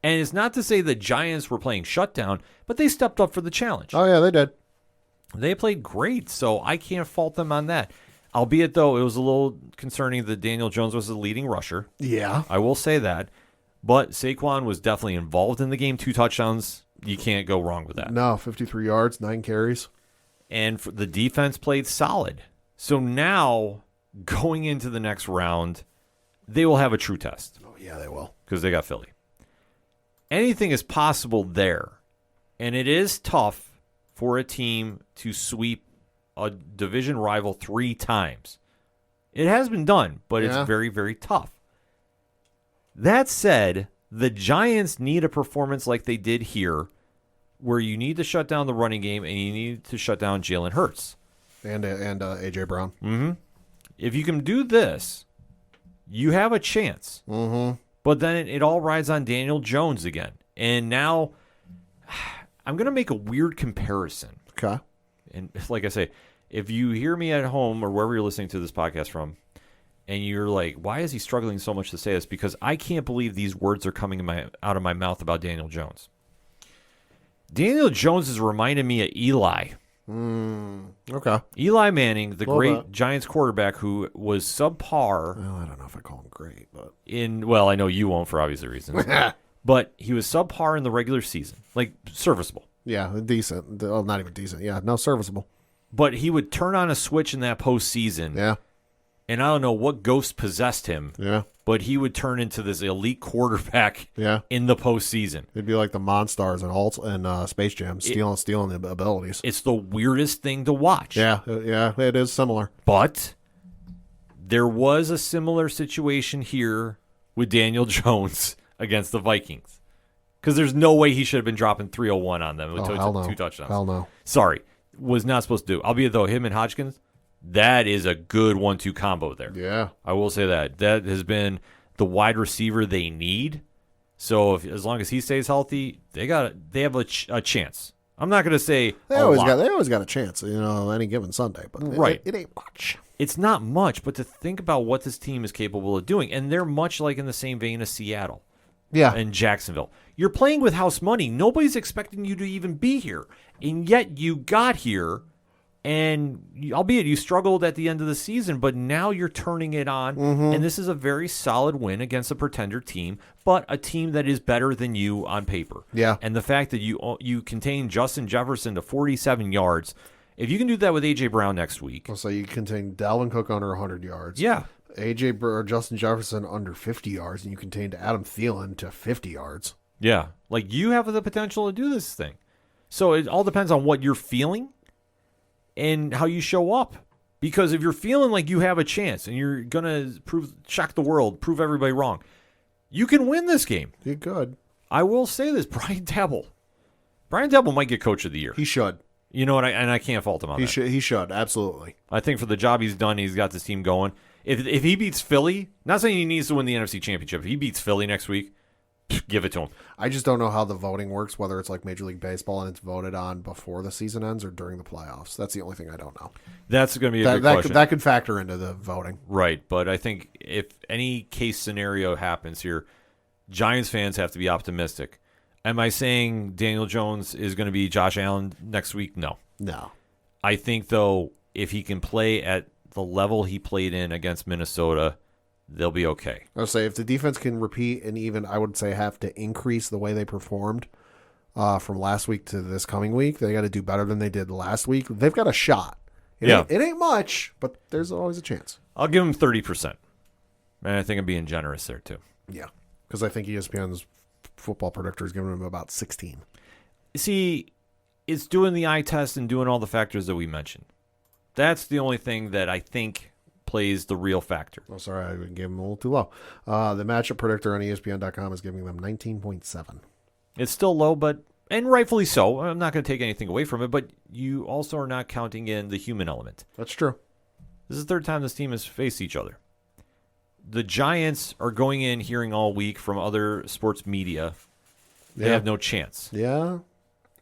And it's not to say the Giants were playing shutdown, but they stepped up for the challenge. Oh, yeah, they did. They played great, so I can't fault them on that. Albeit, though, it was a little concerning that Daniel Jones was the leading rusher. Yeah. I will say that. But Saquon was definitely involved in the game. 2 touchdowns. You can't go wrong with that. No, 53 yards, 9 carries. And the defense played solid. So now, going into the next round, they will have a true test. Oh, yeah, they will. Because they got Philly. Anything is possible there. And it is tough for a team to sweep a division rival 3 times. It has been done, but it's very, very tough. That said, the Giants need a performance like they did here, where you need to shut down the running game and you need to shut down Jalen Hurts. And A.J. Brown. Mm-hmm. If you can do this, you have a chance. Mm-hmm. But then it all rides on Daniel Jones again. And now I'm going to make a weird comparison. Okay. And like I say, if you hear me at home or wherever you're listening to this podcast from, and you're like, why is he struggling so much to say this? Because I can't believe these words are coming out of my mouth about Daniel Jones. Daniel Jones is reminding me of Eli. Okay. Eli Manning, the great Giants quarterback who was subpar. Well, I don't know if I call him great, but I know you won't for obvious reasons. But he was subpar in the regular season, like serviceable. yeah, decent. Well, not even decent. Yeah, no, serviceable. But he would turn on a switch in that postseason. Yeah. And I don't know what ghost possessed him. Yeah. But he would turn into this elite quarterback in the postseason. It'd be like the Monstars and Space Jam, stealing the abilities. It's the weirdest thing to watch. Yeah, it is similar. But there was a similar situation here with Daniel Jones against the Vikings. Because there's no way he should have been dropping 301 on them with Hell no. 2 touchdowns. Hell no. Sorry. Was not supposed to do. Albeit, though, him and Hodgkins, that is a good 1-2 combo there. Yeah. I will say that. That has been the wide receiver they need. So as long as he stays healthy, they have a chance. I'm not going to say they always got a chance, any given Sunday, but right. It ain't much. It's not much, but to think about what this team is capable of doing, and they're much like in the same vein as Seattle. Yeah. And Jacksonville. You're playing with house money. Nobody's expecting you to even be here. And yet you got here, and albeit you struggled at the end of the season, but now you're turning it on. Mm-hmm. And this is a very solid win against a pretender team, but a team that is better than you on paper. Yeah. And the fact that you contain Justin Jefferson to 47 yards, if you can do that with A.J. Brown next week. So you contain Dalvin Cook under 100 yards. Yeah. Justin Jefferson under 50 yards, and you contained Adam Thielen to 50 yards. Yeah. Like, you have the potential to do this thing. So it all depends on what you're feeling and how you show up. Because if you're feeling like you have a chance and you're going to shock the world, prove everybody wrong, you can win this game. You could. I will say this, Brian Dabble might get Coach of the Year. He should. You know what? And I can't fault him on that. He should, absolutely. I think for the job he's done, he's got this team going. If he beats Philly, not saying he needs to win the NFC Championship. If he beats Philly next week, give it to him. I just don't know how the voting works, whether it's like Major League Baseball and it's voted on before the season ends or during the playoffs. That's the only thing I don't know. That's going to be a good question. That could factor into the voting. Right, but I think if any case scenario happens here, Giants fans have to be optimistic. Am I saying Daniel Jones is going to be Josh Allen next week? No. No. I think, though, if he can play at the level he played in against Minnesota, they'll be okay. I'll say if the defense can repeat and even, I would say, have to increase the way they performed from last week to this coming week, they got to do better than they did last week. They've got a shot. It ain't much, but there's always a chance. I'll give them 30%. And I think I'm being generous there, too. Yeah, because I think ESPN's football predictor is giving them about 16. See, it's doing the eye test and doing all the factors that we mentioned. That's the only thing that I think plays the real factor. Oh, sorry, I gave them a little too low. The matchup predictor on ESPN.com is giving them 19.7. It's still low, and rightfully so. I'm not going to take anything away from it, but you also are not counting in the human element. That's true. This is the third time this team has faced each other. The Giants are going in hearing all week from other sports media. They have no chance. Yeah.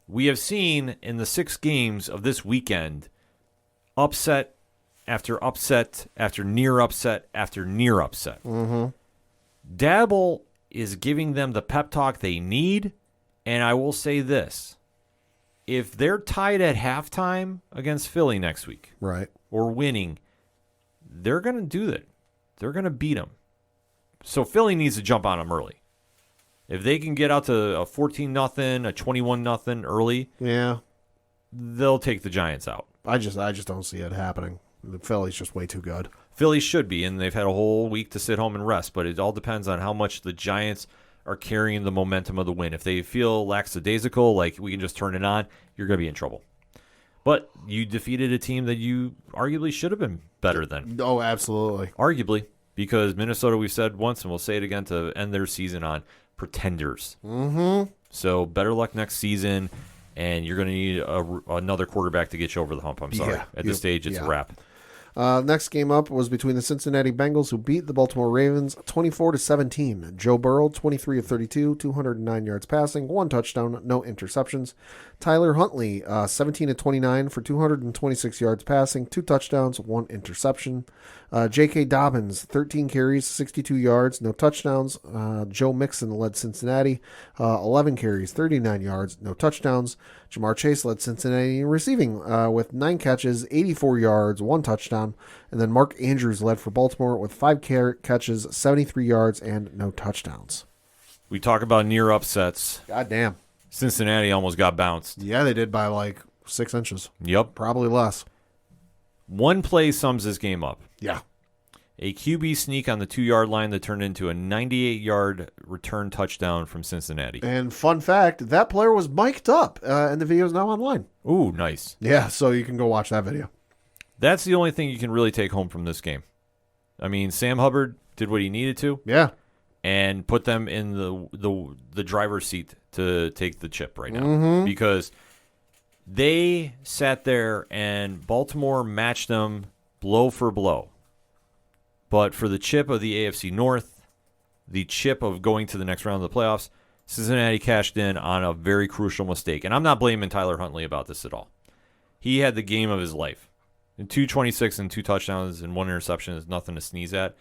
We have seen in the 6 games of this weekend upset after upset after near upset after near upset. Mm-hmm. Dabble is giving them the pep talk they need, and I will say this. If they're tied at halftime against Philly next week, right, or winning, they're going to do that. They're going to beat them. So Philly needs to jump on them early. If they can get out to a 14-0, a 21-0 early, Yeah. they'll take the Giants out. I just don't see it happening. The Philly's just way too good. Philly should be, and they've had a whole week to sit home and rest, but it all depends on how much the Giants are carrying the momentum of the win. If they feel lackadaisical, like we can just turn it on, you're going to be in trouble. But you defeated a team that you arguably should have been better than. Oh, absolutely. Arguably, because Minnesota, we've said once, and we'll say it again to end their season on, pretenders. Mm-hmm. So better luck next season, and you're going to need another quarterback to get you over the hump. I'm sorry. Yeah. At this stage, it's a wrap. Next game up was between the Cincinnati Bengals, who beat the Baltimore Ravens 24-17. Joe Burrow, 23 of 32, 209 yards passing, 1 touchdown, no interceptions. Tyler Huntley, 17 of 29 for 226 yards passing, 2 touchdowns, 1 interception. J.K. Dobbins, 13 carries, 62 yards, no touchdowns. Joe Mixon led Cincinnati, 11 carries, 39 yards, no touchdowns. Jamar Chase led Cincinnati in receiving with 9 catches, 84 yards, 1 touchdown. And then Mark Andrews led for Baltimore with 5 catches, 73 yards, and no touchdowns. We talk about near upsets. God damn. Cincinnati almost got bounced. Yeah, they did by like 6 inches. Yep. Probably less. One play sums this game up. Yeah. A QB sneak on the 2-yard line that turned into a 98-yard return touchdown from Cincinnati. And fun fact, that player was mic'd up, and the video is now online. Ooh, nice. Yeah, so you can go watch that video. That's the only thing you can really take home from this game. I mean, Sam Hubbard did what he needed to. Yeah. And put them in the driver's seat to take the chip right now. Because they sat there and Baltimore matched them blow for blow. But for the chip of the AFC North, the chip of going to the next round of the playoffs, Cincinnati cashed in on a very crucial mistake. And I'm not blaming Tyler Huntley about this at all. He had the game of his life. And 226 and 2 touchdowns and 1 interception is nothing to sneeze at.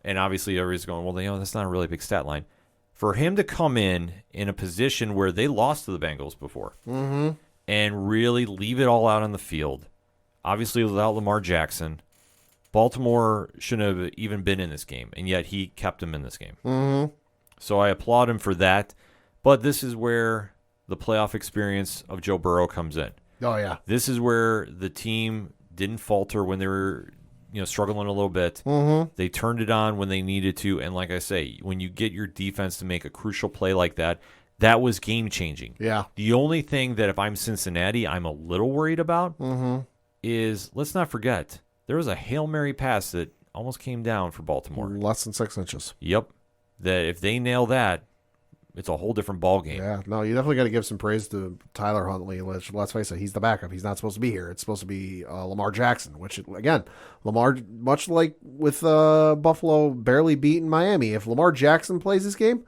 And obviously everybody's going, well, that's not a really big stat line. For him to come in a position where they lost to the Bengals before and really leave it all out on the field, obviously without Lamar Jackson, Baltimore shouldn't have even been in this game, and yet he kept him in this game. So I applaud him for that. But this is where the playoff experience of Joe Burrow comes in. Oh, yeah. This is where the team didn't falter when they were struggling a little bit. They turned it on when they needed to, and like I say, when you get your defense to make a crucial play like that, that was game-changing. Yeah. The only thing that if I'm Cincinnati, I'm a little worried about is, let's not forget, there was a Hail Mary pass that almost came down for Baltimore. Less than 6 inches. Yep. That if they nail that, it's a whole different ball game. Yeah, no, you definitely got to give some praise to Tyler Huntley. Let's face it, he's the backup. He's not supposed to be here. It's supposed to be Lamar Jackson, which, again, Lamar, much like with Buffalo barely beating Miami, if Lamar Jackson plays this game,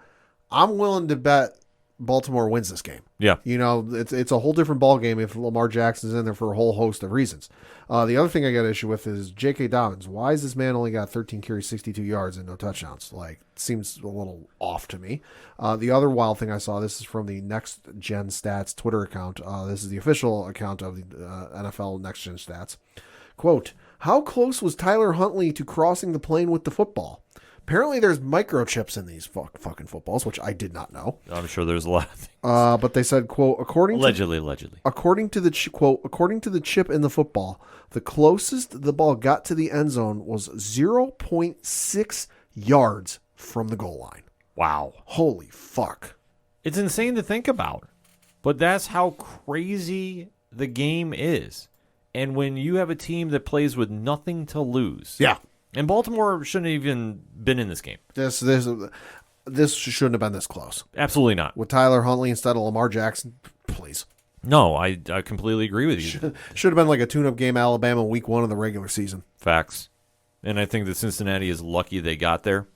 I'm willing to bet Baltimore wins this game. Yeah. It's a whole different ball game if Lamar Jackson's in there for a whole host of reasons. The other thing I got issue with is J.K. Dobbins. Why is this man only got 13 carries, 62 yards, and no touchdowns? Seems a little off to me. The other wild thing I saw, this is from the Next Gen Stats Twitter account. This is the official account of the NFL Next Gen Stats. Quote, how close was Tyler Huntley to crossing the plane with the football? Apparently there's microchips in these fucking footballs, which I did not know. I'm sure there's a lot of things. But they said, quote, according to the chip in the football, the closest the ball got to the end zone was 0.6 yards from the goal line. Wow. Holy fuck. It's insane to think about. But that's how crazy the game is. And when you have a team that plays with nothing to lose. Yeah. And Baltimore shouldn't have even been in this game. This shouldn't have been this close. Absolutely not. With Tyler Huntley instead of Lamar Jackson, please. No, I completely agree with you. Should have been like a tune-up game, Alabama, week 1 of the regular season. Facts. And I think that Cincinnati is lucky they got there.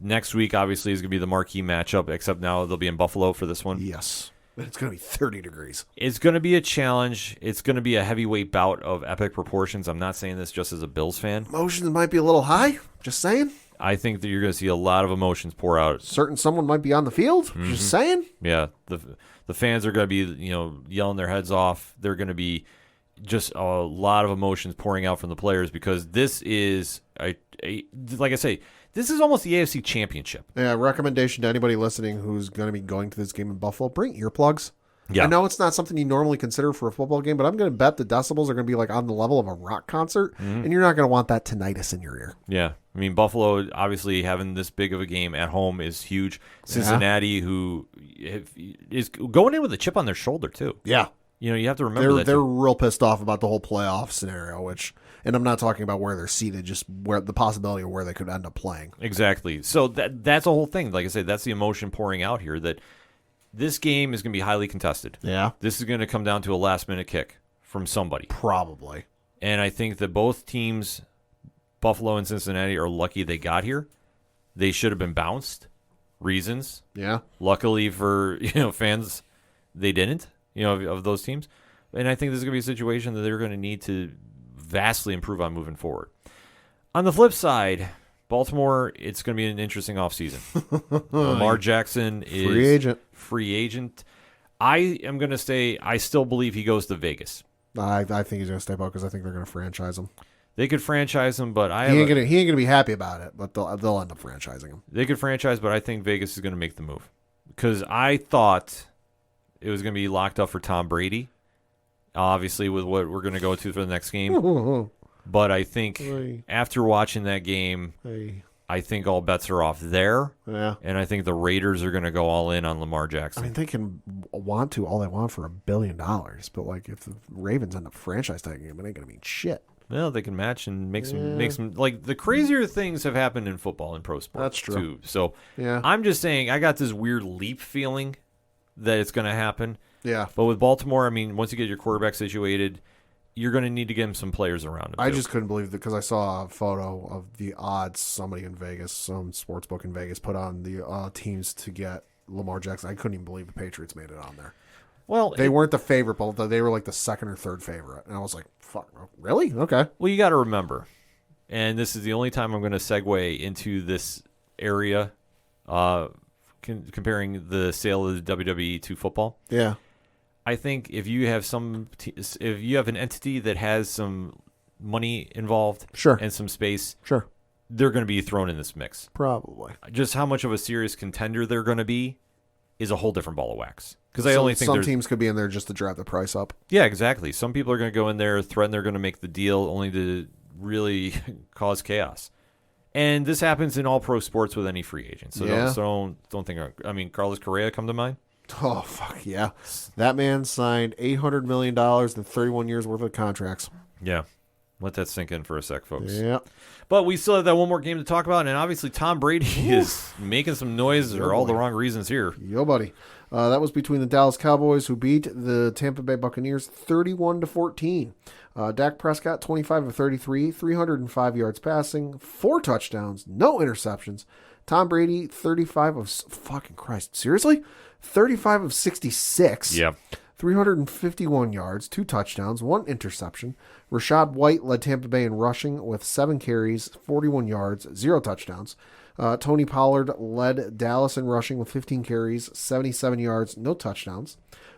Next week, obviously, is going to be the marquee matchup, except now they'll be in Buffalo for this one. Yes. It's going to be 30 degrees. It's going to be a challenge. It's going to be a heavyweight bout of epic proportions. I'm not saying this just as a Bills fan. Emotions might be a little high. Just saying. I think that you're going to see a lot of emotions pour out. Someone might be on the field. Just saying. Yeah. The fans are going to be, yelling their heads off. They're going to be just a lot of emotions pouring out from the players because this is, like I say, This is almost the AFC Championship. Yeah, recommendation to anybody listening who's going to be going to this game in Buffalo, bring earplugs. Yeah. I know it's not something you normally consider for a football game, but I'm going to bet the decibels are going to be like on the level of a rock concert, and you're not going to want that tinnitus in your ear. Yeah. I mean, Buffalo, obviously, having this big of a game at home is huge. Cincinnati, who is going in with a chip on their shoulder, too. Yeah. You know, you have to remember that. They're real pissed off about the whole playoff scenario, and I'm not talking about where they're seated, just where the possibility of where they could end up playing. Exactly. So that's a whole thing. Like I said, that's the emotion pouring out here that this game is going to be highly contested. Yeah. This is going to come down to a last-minute kick from somebody. Probably. And I think that both teams, Buffalo and Cincinnati, are lucky they got here. They should have been bounced. Reasons. Yeah. Luckily for fans, they didn't. Of those teams. And I think this is going to be a situation that they're going to need to vastly improve on moving forward. On the flip side, Baltimore, it's going to be an interesting offseason. Lamar Jackson is free agent. I am going to say I still believe he goes to Vegas. I think he's going to stay put because I think they're going to franchise him. They could franchise him, but he ain't going to be happy about it, but they'll end up franchising him. They could franchise, but I think Vegas is going to make the move. Because I thought it was going to be locked up for Tom Brady, obviously with what we're going to go to for the next game. But I think after watching that game, I think all bets are off there. Yeah. And I think the Raiders are going to go all in on Lamar Jackson. I mean, they can want to all they want for $1 billion, but like if the Ravens end up franchise tagging him, it ain't going to mean shit. Well, they can match and make some like the crazier things have happened in football and pro sports. That's true. Too. So yeah. I'm just saying I got this weird leap feeling that it's going to happen. Yeah. But with Baltimore, I mean, once you get your quarterback situated, you're going to need to get him some players around him. I just couldn't believe that because I saw a photo of the odds somebody in Vegas, some sports book in Vegas, put on the teams to get Lamar Jackson. I couldn't even believe the Patriots made it on there. Well, they weren't the favorite, but they were like the second or third favorite. And I was like, fuck, really? Okay. Well, you got to remember, and this is the only time I'm going to segue into this area, comparing the sale of the WWE to football. Yeah. I think if you have if you have an entity that has some money involved, sure, and some space, sure, they're going to be thrown in this mix. Probably. Just how much of a serious contender they're going to be is a whole different ball of wax. Because I only think some teams could be in there just to drive the price up. Yeah, exactly. Some people are going to go in there, threaten they're going to make the deal, only to really cause chaos. And this happens in all pro sports with any free agent. So don't think. I mean, Carlos Correa come to mind. Oh fuck yeah! That man signed $800 million and 31 years worth of contracts. Yeah, let that sink in for a sec, folks. Yeah. But we still have that one more game to talk about, and obviously Tom Brady is making some noise for all the wrong reasons here. Yo, buddy. That was between the Dallas Cowboys, who beat the Tampa Bay Buccaneers 31-14. Dak Prescott, 25 of 33, 305 yards passing, 4 touchdowns, no interceptions. Tom Brady, 35 of fucking Christ, seriously? 35 of 66. Yeah. 351 yards, 2 touchdowns, 1 interception. Rashad White led Tampa Bay in rushing with 7 carries, 41 yards, 0 touchdowns. Tony Pollard led Dallas in rushing with 15 carries, 77 yards, no touchdowns.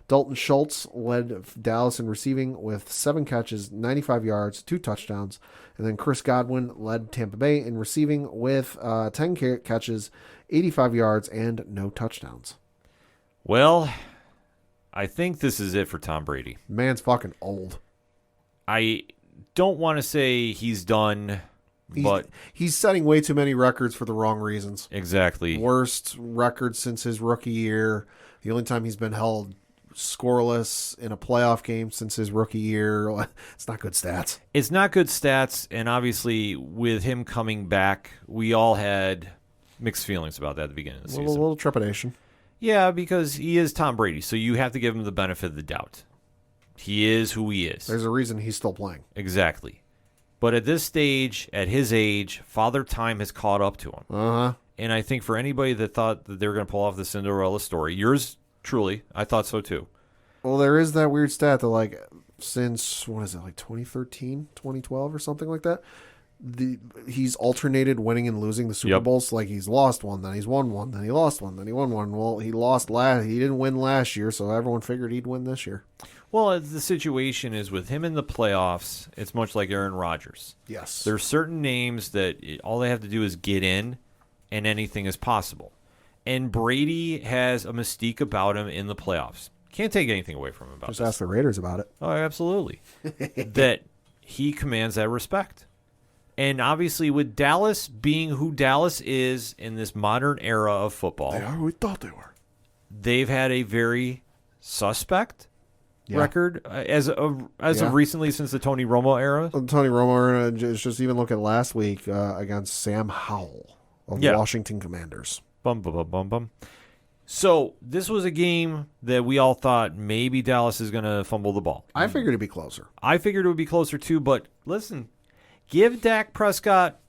Dalton Schultz led Dallas in receiving with 7 catches, 95 yards, 2 touchdowns. And then Chris Godwin led Tampa Bay in receiving with 10 catches, 85 yards, and no touchdowns. Well, I think this is it for Tom Brady. Man's fucking old. I don't want to say he's done, but he's setting way too many records for the wrong reasons. Exactly. Worst record since his rookie year. The only time he's been held scoreless in a playoff game since his rookie year. It's not good stats. It's not good stats, and obviously with him coming back, we all had mixed feelings about that at the beginning of the season. A little trepidation. Yeah, because he is Tom Brady, so you have to give him the benefit of the doubt. He is who he is. There's a reason he's still playing. Exactly. But at this stage, at his age, Father Time has caught up to him. Uh-huh. And I think for anybody that thought that they were going to pull off the Cinderella story, yours truly, I thought so too. Well, there is that weird stat that, like, since, what is it, like 2013, 2012 or something like that? He's alternated winning and losing the Super Bowls. Like, he's lost one, then he's won one, then he lost one, then he won one. Well, he didn't win last year, so everyone figured he'd win this year. Well, the situation is with him in the playoffs, it's much like Aaron Rodgers. Yes. There's certain names that all they have to do is get in, and anything is possible. And Brady has a mystique about him in the playoffs. Can't take anything away from him about Just this. ask the Raiders about it. Oh, absolutely. That he commands that respect. And obviously with Dallas being who Dallas is in this modern era of football, They are who we thought they were. they've had a very suspect Yeah. record as of recently since the Tony Romo era. Tony Romo, just even look at last week against Sam Howell of Yeah. Washington Commanders. Bum, bum, bum, bum, bum. So this was a game that we all thought maybe Dallas is going to fumble the ball. I figured it'd be closer. I figured it would be closer too, but listen, give Dak Prescott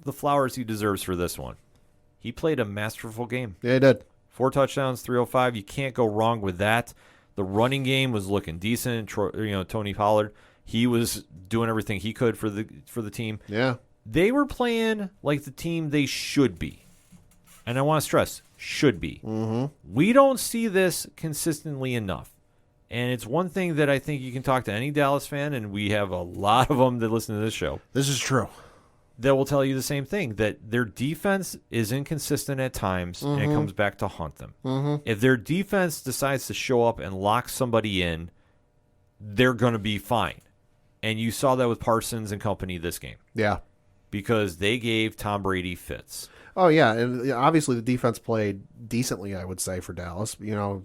the flowers he deserves for this one. He played a masterful game. Yeah, he did. 4 touchdowns, 305. You can't go wrong with that. The running game was looking decent. Tony Pollard, he was doing everything he could for the team. Yeah. They were playing like the team they should be. And I want to stress, should be. Mm-hmm. We don't see this consistently enough. And it's one thing that I think you can talk to any Dallas fan, and we have a lot of them that listen to this show, This is true. that will tell you the same thing, that their defense is inconsistent at times, and it comes back to haunt them. Mm-hmm. If their defense decides to show up and lock somebody in, they're going to be fine. And you saw that with Parsons and company this game, Yeah. because they gave Tom Brady fits. Oh, yeah. And obviously the defense played decently, I would say, for Dallas.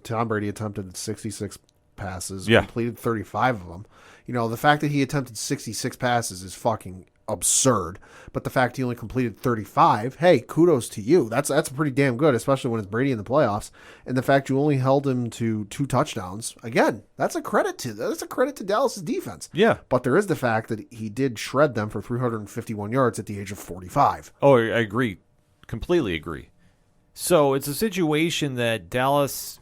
Tom Brady attempted 66 passes, completed 35 of them. The fact that he attempted 66 passes is fucking absurd. But the fact he only completed 35, hey, kudos to you. That's pretty damn good, especially when it's Brady in the playoffs. And the fact you only held him to 2 touchdowns, again, that's a credit to Dallas's defense. Yeah. But there is the fact that he did shred them for 351 yards at the age of 45. Oh, I agree. Completely agree. So it's a situation that Dallas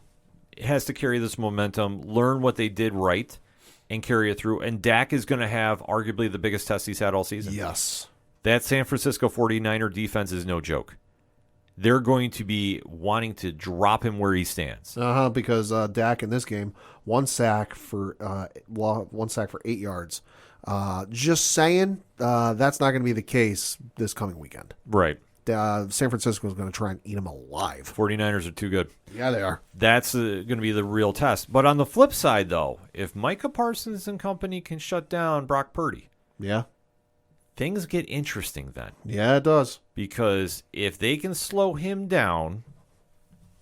has to carry this momentum, learn what they did right, and carry it through. And Dak is going to have arguably the biggest test he's had all season. Yes. That San Francisco 49er defense is no joke. They're going to be wanting to drop him where he stands. Because Dak in this game, 1 sack for 8 yards. Just saying, that's not going to be the case this coming weekend. Right. San Francisco is going to try and eat him alive. 49ers are too good. Yeah, they are. That's going to be the real test. But on the flip side, though, if Micah Parsons and company can shut down Brock Purdy, Yeah. things get interesting then. Yeah, it does. Because if they can slow him down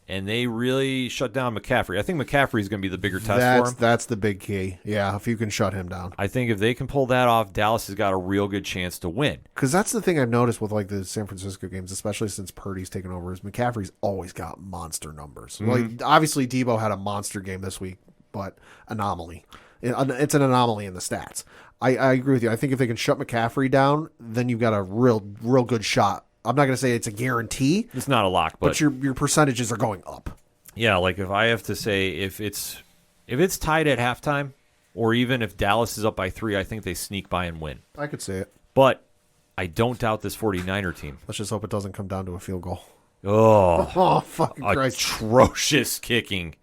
and they really shut down McCaffrey, I think McCaffrey is going to be the bigger test for him. That's the big key. Yeah, if you can shut him down. I think if they can pull that off, Dallas has got a real good chance to win. Because that's the thing I've noticed with the San Francisco games, especially since Purdy's taken over, is McCaffrey's always got monster numbers. Obviously, Debo had a monster game this week, but anomaly. It's an anomaly in the stats. I agree with you. I think if they can shut McCaffrey down, then you've got a real good shot. I'm not going to say it's a guarantee. It's not a lock, but your percentages are going up. Yeah, like if I have to say if it's tied at halftime, or even if Dallas is up by 3, I think they sneak by and win. I could see it. But I don't doubt this 49er team. Let's just hope it doesn't come down to a field goal. Oh, fucking Christ. Atrocious kicking.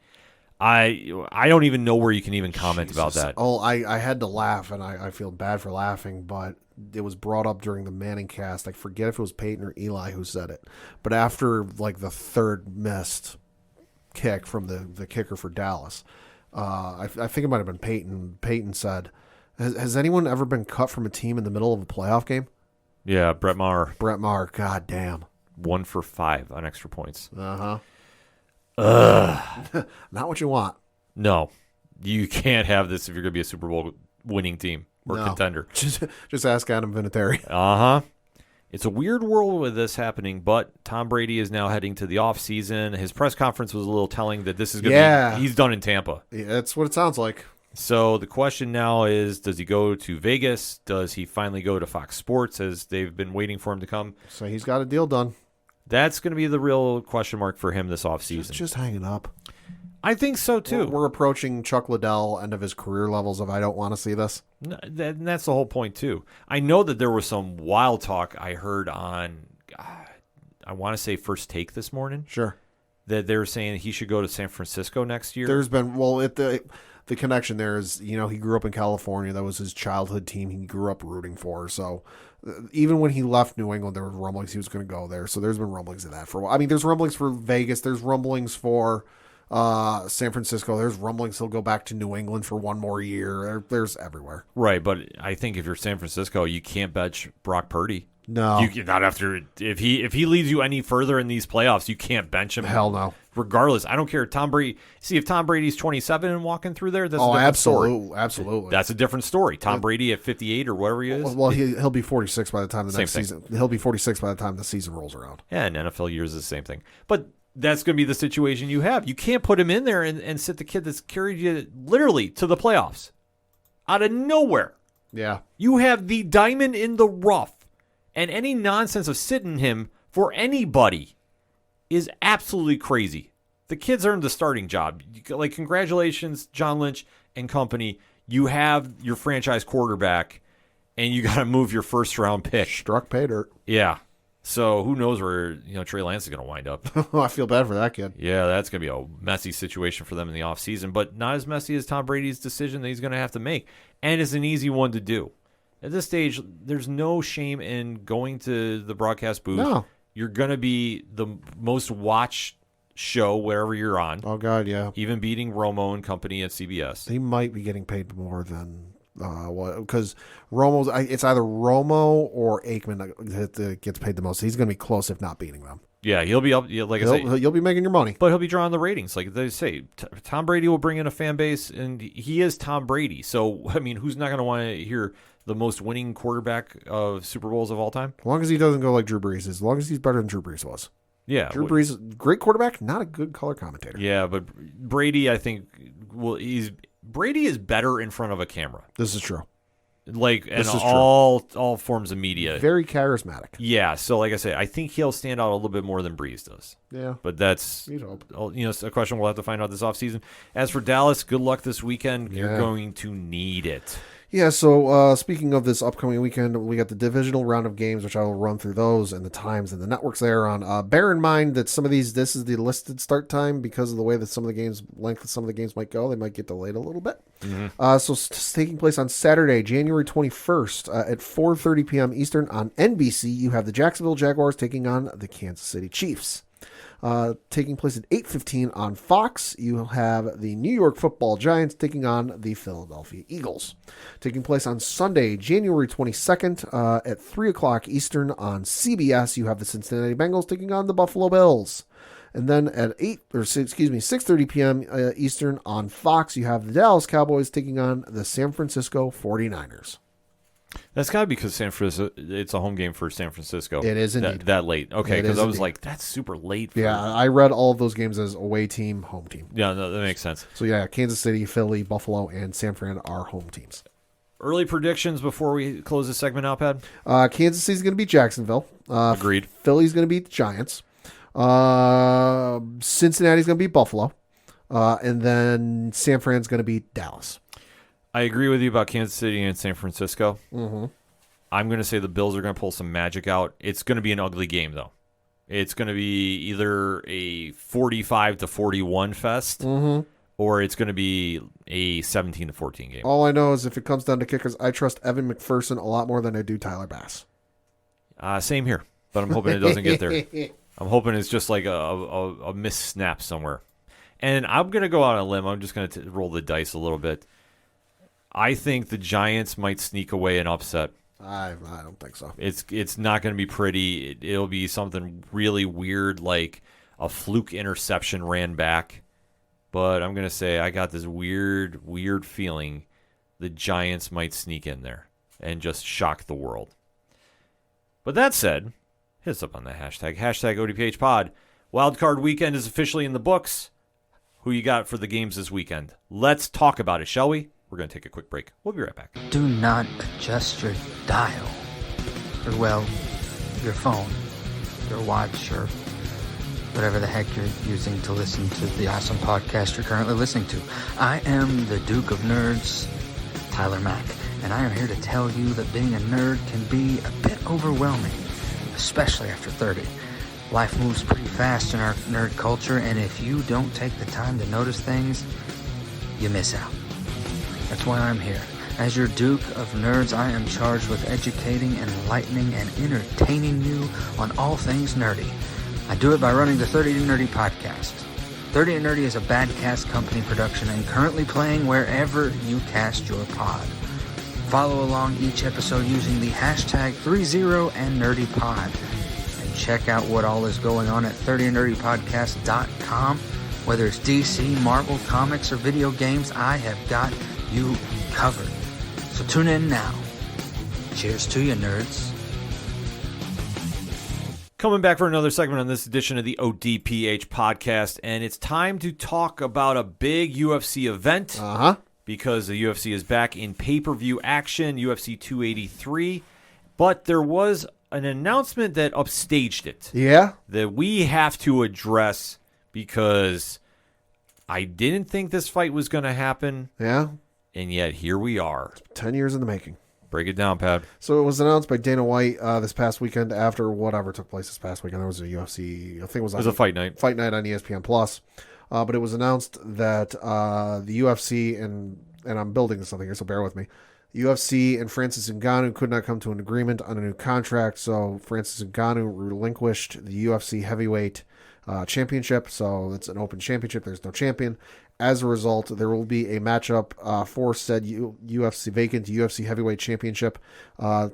I don't even know where you can even comment about that. Oh, I had to laugh, and I feel bad for laughing, but it was brought up during the Manning cast. I forget if it was Peyton or Eli who said it. But after the third missed kick from the kicker for Dallas, I think it might have been Peyton. Peyton said, has anyone ever been cut from a team in the middle of a playoff game? Yeah, Brett Maher. God damn. 1 for 5 on extra points. Uh-huh. Ugh. Not what you want. No, you can't have this if you're going to be a Super Bowl winning team or contender. Just ask Adam Vinatieri. Uh-huh. It's a weird world with this happening, but Tom Brady is now heading to the offseason. His press conference was a little telling that this is going to be, he's done in Tampa. Yeah, that's what it sounds like. So the question now is, does he go to Vegas? Does he finally go to Fox Sports as they've been waiting for him to come? So he's got a deal done. That's going to be the real question mark for him this offseason. Just hanging up. I think so, too. We're approaching Chuck Liddell, end of his career levels of I don't want to see this. That's the whole point, too. I know that there was some wild talk I heard on, I want to say First Take this morning. Sure. That they were saying he should go to San Francisco next year. There's been, the connection there is, he grew up in California. That was his childhood team he grew up rooting for. So even when he left New England, there were rumblings he was going to go there. So there's been rumblings of that for a while. I mean, there's rumblings for Vegas. There's rumblings for San Francisco. There's rumblings he'll go back to New England for one more year. There's everywhere. Right, but I think if you're San Francisco, you can't bench Brock Purdy. No. You not after if he leads you any further in these playoffs, you can't bench him. Hell no. Regardless, I don't care. Tom Brady. See, if Tom Brady's 27 and walking through there, that's a different absolutely, story. absolutely. That's a different story. Tom Brady at 58 or whatever he is. Well, he'll be 46 by the time the Same next thing. season. He'll be 46 by the time the season rolls around. Yeah, in NFL years is the same thing. But that's going to be the situation you have. You can't put him in there and sit the kid that's carried you literally to the playoffs out of nowhere. Yeah. You have the diamond in the rough, and any nonsense of sitting him for anybody is absolutely crazy. The kid's earned the starting job. Like, congratulations, John Lynch and company. You have your franchise quarterback, and you got to move your first-round pick. Struck pay dirt. Yeah. So who knows where Trey Lance is going to wind up. I feel bad for that kid. Yeah, that's going to be a messy situation for them in the offseason, but not as messy as Tom Brady's decision that he's going to have to make. And it's an easy one to do. At this stage, there's no shame in going to the broadcast booth. No. You're going to be the most watched show wherever you're on. Oh, God, yeah. Even beating Romo and company at CBS. He might be getting paid more than because Romo's. It's either Romo or Aikman that gets paid the most. He's going to be close, if not beating them. Yeah, he'll be up. Like I say, you'll be making your money, but he'll be drawing the ratings. Like they say, Tom Brady will bring in a fan base, and he is Tom Brady. So I mean, who's not going to want to hear the most winning quarterback of Super Bowls of all time? As long as he doesn't go like Drew Brees, as long as he's better than Drew Brees was. Yeah, Drew Brees, great quarterback, not a good color commentator. Yeah, but Brady, I think, Brady is better in front of a camera. This is true. Like, and This is true. all forms of media. Very charismatic. Yeah, so like I say, I think he'll stand out a little bit more than Breeze does. Yeah. But that's You'd hope. it's a question we'll have to find out this offseason. As for Dallas, good luck this weekend. You're Yeah. going to need it. Yeah, so speaking of this upcoming weekend, we got the divisional round of games, which I will run through those and the times and the networks there on. Bear in mind that some of these, this is the listed start time because of the way that some of the games, length of some of the games might go. They might get delayed a little bit. Mm-hmm. So it's taking place on Saturday, January 21st at 4:30 p.m. Eastern on NBC. You have the Jacksonville Jaguars taking on the Kansas City Chiefs. Taking place at 8:15 on Fox, you have the New York Football Giants taking on the Philadelphia Eagles. Taking place on Sunday, January 22nd at 3 o'clock Eastern on CBS, you have the Cincinnati Bengals taking on the Buffalo Bills. And then at 6:30 p.m. Eastern on Fox, you have the Dallas Cowboys taking on the San Francisco 49ers. That's got to be because San Francisco. It's a home game for San Francisco. It is indeed. That late. Okay, It because is I was indeed. like, that's super late. For Yeah, I read all of those games as away team, home team. Yeah, no, that makes sense. So yeah, Kansas City, Philly, Buffalo, and San Fran are home teams. Early predictions before we close this segment out, Pad? Kansas City's going to beat Jacksonville. Agreed. Philly's going to beat the Giants. Cincinnati's going to beat Buffalo. And then San Fran's going to beat Dallas. I agree with you about Kansas City and San Francisco. Mm-hmm. I'm going to say the Bills are going to pull some magic out. It's going to be an ugly game, though. It's going to be either a 45-41 fest, or it's going to be a 17-14 game. All I know is if it comes down to kickers, I trust Evan McPherson a lot more than I do Tyler Bass. Same here, but I'm hoping it doesn't get there. I'm hoping it's just like a missed snap somewhere. And I'm going to go out on a limb. I'm just going to roll the dice a little bit. I think the Giants might sneak away an upset. I don't think so. It's not going to be pretty. It'll be something really weird, like a fluke interception ran back. But I'm going to say I got this weird feeling the Giants might sneak in there and just shock the world. But that said, hit us up on that hashtag ODPH pod. Wildcard weekend is officially in the books. Who you got for the games this weekend? Let's talk about it, shall we? We're going to take a quick break. We'll be right back. Do not adjust your dial. Or, well, your phone, your watch, or whatever the heck you're using to listen to the awesome podcast you're currently listening to. I am the Duke of Nerds, Tyler Mack, and I am here to tell you that being a nerd can be a bit overwhelming, especially after 30. Life moves pretty fast in our nerd culture, and if you don't take the time to notice things, you miss out. That's why I'm here. As your Duke of Nerds, I am charged with educating, enlightening, and entertaining you on all things nerdy. I do it by running the 30 to Nerdy podcast. 30 to Nerdy is a Badcast Company production and currently playing wherever you cast your pod. Follow along each episode using the hashtag 30andnerdypod. And check out what all is going on at 30nerdypodcast.com. Whether it's DC, Marvel, comics, or video games, I have got you covered. So tune in now. Cheers to you, nerds. Coming back for another segment on this edition of the ODPH podcast, and it's time to talk about a big UFC event. Because the UFC is back in pay-per-view action, UFC 283. But there was an announcement that upstaged it. Yeah? That we have to address because I didn't think this fight was going to happen. Yeah? And yet here we are. 10 years in the making. Break it down, Pat. So it was announced by Dana White this past weekend after whatever took place this past weekend. There was a UFC, I think it was a fight night. Fight night on ESPN Plus. But it was announced that the UFC, and I'm building something here, so bear with me. UFC and Francis Ngannou could not come to an agreement on a new contract, so Francis Ngannou relinquished the UFC heavyweight championship. So it's an open championship. There's no champion. As a result, there will be a matchup for said UFC vacant UFC heavyweight championship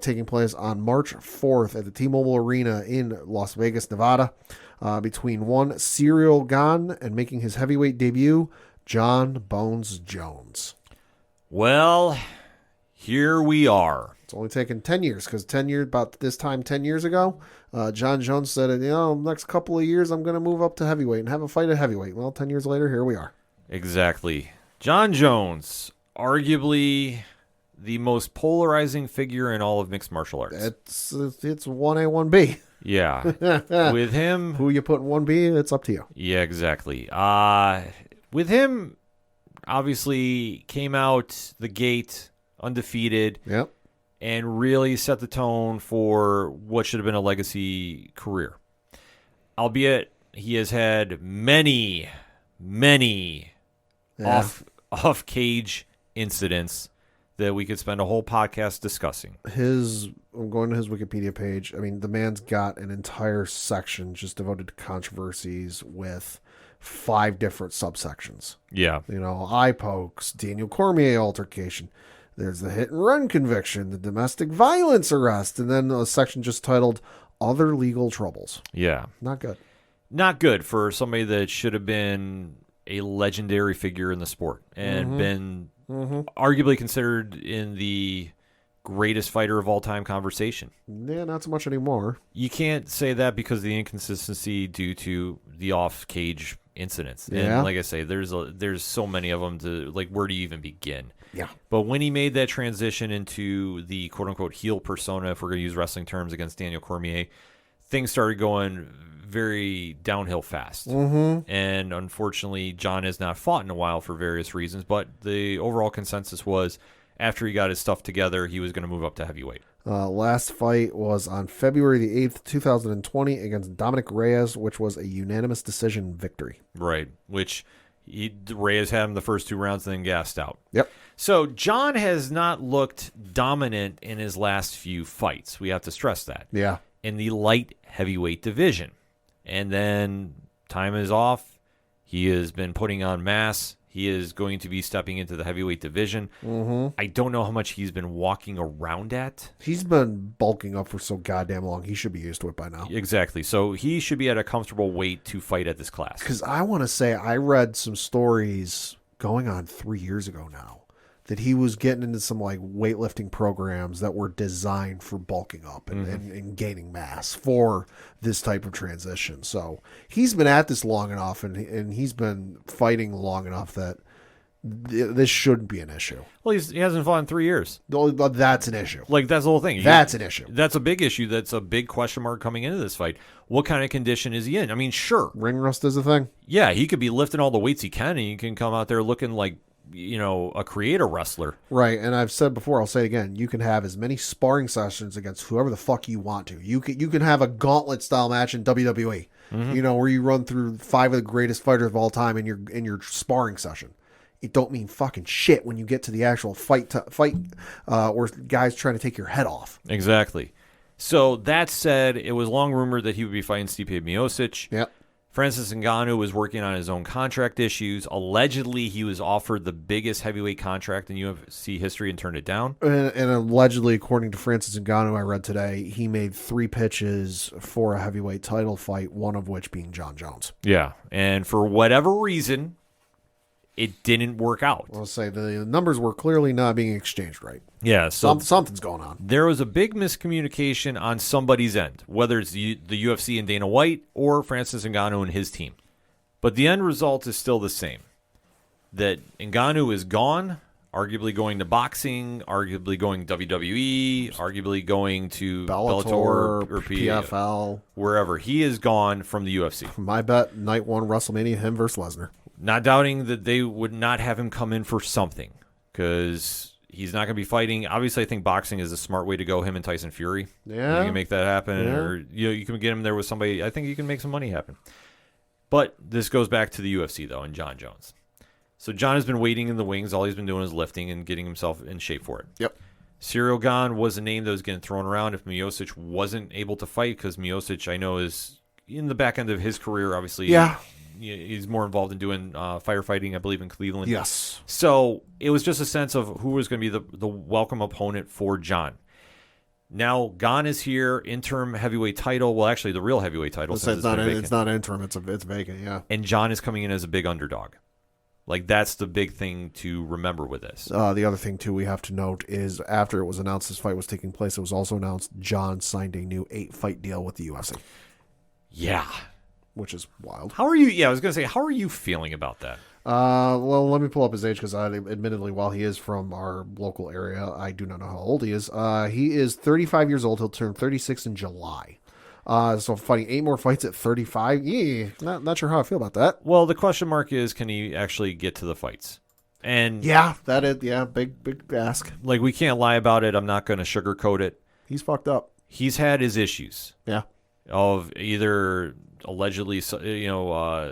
taking place on March 4th at the T-Mobile Arena in Las Vegas, Nevada, between one Ciryl Gane and making his heavyweight debut, John Bones Jones. Well, here we are. It's only taken 10 years because about this time 10 years ago, John Jones said, next couple of years I'm going to move up to heavyweight and have a fight at heavyweight. Well, 10 years later, here we are. Exactly. John Jones, arguably the most polarizing figure in all of mixed martial arts. It's 1A, 1B. Yeah. With him... Who you put in 1B, it's up to you. Yeah, exactly. With him, obviously, came out the gate undefeated. Yep. And really set the tone for what should have been a legacy career. Albeit, he has had many off-cage incidents that we could spend a whole podcast discussing. I'm going to his Wikipedia page. I mean, the man's got an entire section just devoted to controversies with 5 different subsections. Yeah. Eye pokes, Daniel Cormier altercation. There's the hit and run conviction, the domestic violence arrest, and then a section just titled Other Legal Troubles. Yeah. Not good. Not good for somebody that should have been a legendary figure in the sport and been arguably considered in the greatest fighter of all time conversation. Yeah, not so much anymore. You can't say that because of the inconsistency due to the off-cage incidents. Yeah. And like I say, there's so many of them to, where do you even begin? Yeah. But when he made that transition into the quote-unquote heel persona, if we're going to use wrestling terms, against Daniel Cormier, things started going very downhill fast. And unfortunately, John has not fought in a while for various reasons, but the overall consensus was after he got his stuff together, he was going to move up to heavyweight. Last fight was on February the 8th, 2020 against Dominic Reyes, which was a unanimous decision victory. Right, which Reyes had him the first 2 rounds and then gassed out. Yep. So John has not looked dominant in his last few fights. We have to stress that. Yeah. In the light heavyweight division. And then time is off. He has been putting on mass. He is going to be stepping into the heavyweight division. I don't know how much he's been walking around at. He's been bulking up for so goddamn long. He should be used to it by now. Exactly. So he should be at a comfortable weight to fight at this class. Because I want to say I read some stories going on 3 years ago now that he was getting into some weightlifting programs that were designed for bulking up and gaining mass for this type of transition. So he's been at this long enough and he's been fighting long enough that this shouldn't be an issue. Well, he hasn't fought in 3 years. That's an issue. That's the whole thing. That's an issue. That's a big issue. That's a big question mark coming into this fight. What kind of condition is he in? I mean, sure. Ring rust is a thing. Yeah, he could be lifting all the weights he can, and he can come out there looking like, a creator wrestler. Right, and I've said before, I'll say it again, you can have as many sparring sessions against whoever the fuck you want to. You can have a gauntlet-style match in WWE, where you run through 5 of the greatest fighters of all time in your sparring session. it don't mean fucking shit when you get to the actual fight, or guys trying to take your head off. Exactly. So that said, it was long rumored that he would be fighting Stipe Miocic. Yep. Francis Ngannou was working on his own contract issues. Allegedly, he was offered the biggest heavyweight contract in UFC history and turned it down. And allegedly, according to Francis Ngannou, I read today, he made 3 pitches for a heavyweight title fight, one of which being John Jones. Yeah, and for whatever reason, it didn't work out. I'll say the numbers were clearly not being exchanged right. Yeah, so something's going on. there was a big miscommunication on somebody's end, whether it's the UFC and Dana White or Francis Ngannou and his team. But the end result is still the same. That Ngannou is gone, arguably going to boxing, arguably going to WWE, arguably going to Bellator or PFL. Wherever. He is gone from the UFC. My bet, night 1 WrestleMania, him versus Lesnar. Not doubting that they would not have him come in for something, because he's not going to be fighting. Obviously, I think boxing is a smart way to go, him and Tyson Fury. Yeah. You can make that happen, Yeah. or you can get him there with somebody. I think you can make some money happen. But this goes back to the UFC, though, and John Jones. So John has been waiting in the wings. All he's been doing is lifting and getting himself in shape for it. Yep. Cyril Gane was a name that was getting thrown around if Miocic wasn't able to fight, because Miocic, I know, is in the back end of his career, obviously. Yeah. He's more involved in doing firefighting, I believe, in Cleveland. Yes. So it was just a sense of who was going to be the welcome opponent for John. Now, Gane is here, interim heavyweight title. Well, actually, the real heavyweight title. It's not interim. It's vacant, yeah. And John is coming in as a big underdog. Like, that's the big thing to remember with this. The other thing, too, we have to note is after it was announced this fight was taking place, it was also announced John signed a new 8-fight deal with the UFC. Yeah. Which is wild. How are you? Yeah, I was going to say, how are you feeling about that? Well, let me pull up his age, because admittedly, while he is from our local area, I do not know how old he is. He is 35 years old. He'll turn 36 in July. So fighting 8 more fights at 35. Yeah, not sure how I feel about that. Well, the question mark is, can he actually get to the fights? And yeah, that is, yeah, big ask. Like, we can't lie about it. I'm not going to sugarcoat it. He's fucked up. He's had his issues. Yeah. Of either allegedly, steroid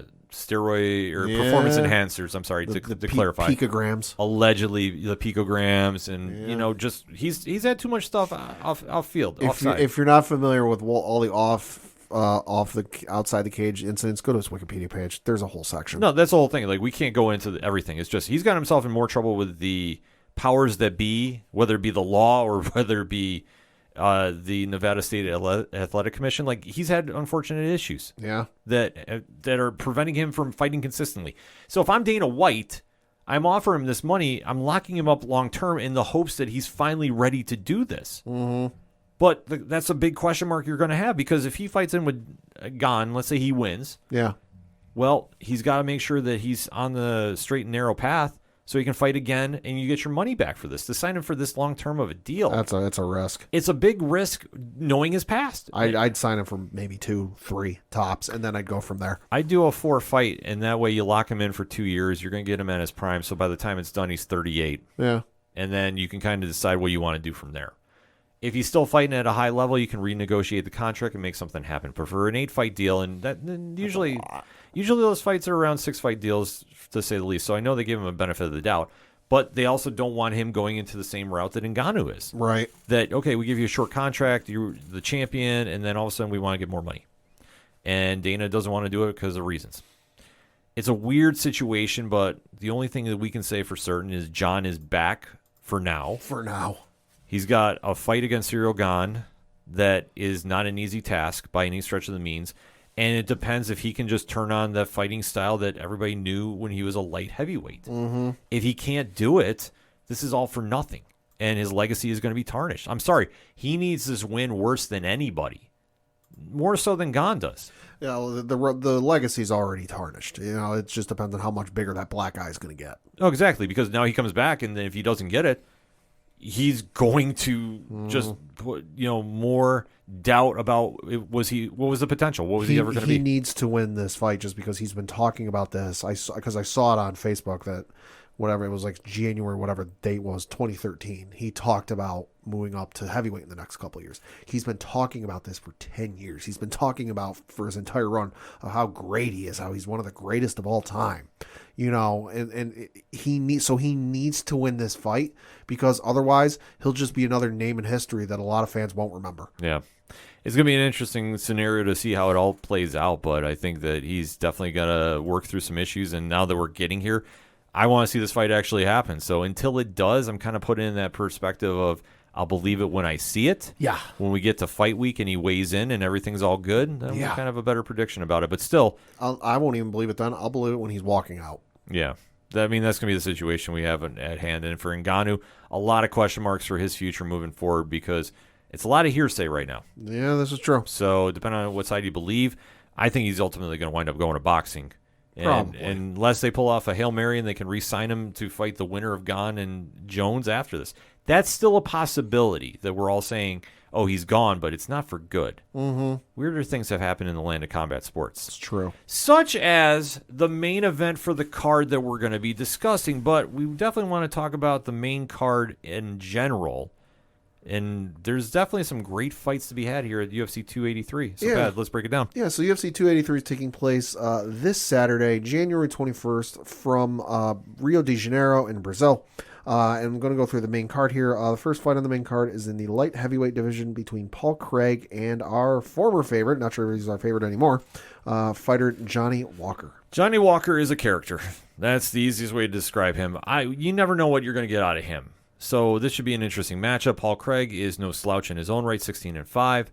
or performance enhancers. I'm sorry, to clarify. Picograms. Allegedly, the picograms, and just he's had too much stuff off field. If you're not familiar with all the outside the cage incidents, go to his Wikipedia page. There's a whole section. No, that's the whole thing. Like, we can't go into everything. It's just he's got himself in more trouble with the powers that be, whether it be the law or whether it be the Nevada State Athletic Commission. Like, he's had unfortunate issues. Yeah. That are preventing him from fighting consistently. So if I'm Dana White, I'm offering him this money. I'm locking him up long term in the hopes that he's finally ready to do this. Mm-hmm. But that's a big question mark you're going to have, because if he fights in with Gane, let's say he wins. Yeah. Well, he's got to make sure that he's on the straight and narrow path, so he can fight again, and you get your money back for this. To sign him for this long term of a deal, that's a risk. It's a big risk, knowing his past. I'd sign him for maybe 2-3 tops, and then I'd go from there. I'd do a 4 fight, and that way you lock him in for 2 years. You're going to get him at his prime, so by the time it's done, he's 38. Yeah, and then you can kind of decide what you want to do from there. If he's still fighting at a high level, you can renegotiate the contract and make something happen. But for an 8-fight deal, and usually those fights are around 6-fight deals, to say the least. So I know they give him a benefit of the doubt, but they also don't want him going into the same route that Ngannou is. Right. That, okay, we give you a short contract, you're the champion, and then all of a sudden we want to get more money. And Dana doesn't want to do it because of reasons. It's a weird situation, but the only thing that we can say for certain is John is back for now. For now. He's got a fight against Cyril Gane that is not an easy task by any stretch of the means. And it depends if he can just turn on the fighting style that everybody knew when he was a light heavyweight. Mm-hmm. If he can't do it, this is all for nothing. And his legacy is going to be tarnished. I'm sorry. He needs this win worse than anybody. More so than Gane does. Yeah, the legacy's already tarnished. It just depends on how much bigger that black eye is going to get. Oh, exactly. Because now he comes back, and then if he doesn't get it, he's going to just put, more doubt about what was the potential? What was he ever going to be? He needs to win this fight just because he's been talking about this. Because I saw it on Facebook that whatever it was, like January, whatever the date was, 2013. He talked about moving up to heavyweight in the next couple of years. He's been talking about this for 10 years. He's been talking about for his entire run of how great he is, how he's one of the greatest of all time. And he needs to win this fight, because otherwise he'll just be another name in history that a lot of fans won't remember. Yeah. It's going to be an interesting scenario to see how it all plays out, but I think that he's definitely going to work through some issues, and now that we're getting here, I want to see this fight actually happen. So until it does, I'm kind of putting in that perspective of I'll believe it when I see it. Yeah. When we get to fight week and he weighs in and everything's all good, then we kind of have a better prediction about it. But still, I won't even believe it then. I'll believe it when he's walking out. Yeah. I mean, that's going to be the situation we have at hand. And for Ngannou, a lot of question marks for his future moving forward, because it's a lot of hearsay right now. Yeah, this is true. So depending on what side you believe, I think he's ultimately going to wind up going to boxing. Probably. Unless they pull off a Hail Mary and they can re-sign him to fight the winner of Gane and Jones after this. That's still a possibility that we're all saying, oh, he's gone, but it's not for good. Mm-hmm. Weirder things have happened in the land of combat sports. It's true. Such as the main event for the card that we're going to be discussing, but we definitely want to talk about the main card in general. And there's definitely some great fights to be had here at UFC 283. So, Pat, let's break it down. Yeah, so UFC 283 is taking place this Saturday, January 21st, from Rio de Janeiro in Brazil. And I'm going to go through the main card here. The first fight on the main card is in the light heavyweight division between Paul Craig and our former favorite, not sure if he's our favorite anymore, fighter Johnny Walker. Johnny Walker is a character. That's the easiest way to describe him. You never know what you're going to get out of him. So this should be an interesting matchup. Paul Craig is no slouch in his own right, 16-5.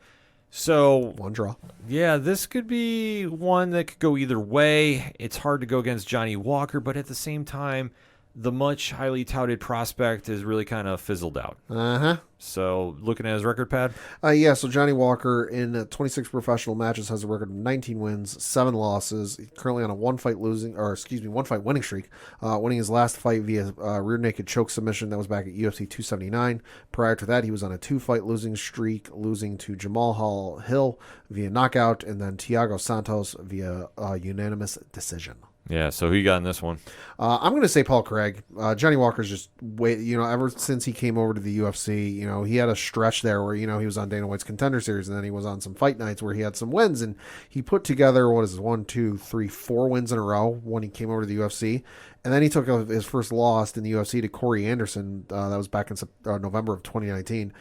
So one draw. Yeah, this could be one that could go either way. It's hard to go against Johnny Walker, but at the same time, the much highly touted prospect is really kind of fizzled out. Uh-huh. So looking at his record pad? So Johnny Walker in 26 professional matches has a record of 19 wins, 7 losses. He's currently on a one fight winning streak, winning his last fight via rear naked choke submission. That was back at UFC 279. Prior to that, he was on a 2-fight losing streak, losing to Jamal Hill via knockout, and then Thiago Santos via unanimous decision. Yeah, so who you got in this one? I'm going to say Paul Craig. Johnny Walker's just ever since he came over to the UFC, he had a stretch there where, he was on Dana White's Contender Series, and then he was on some fight nights where he had some wins, and he put together, 4 wins in a row when he came over to the UFC. And then he took his first loss in the UFC to Corey Anderson. That was back in November of 2019.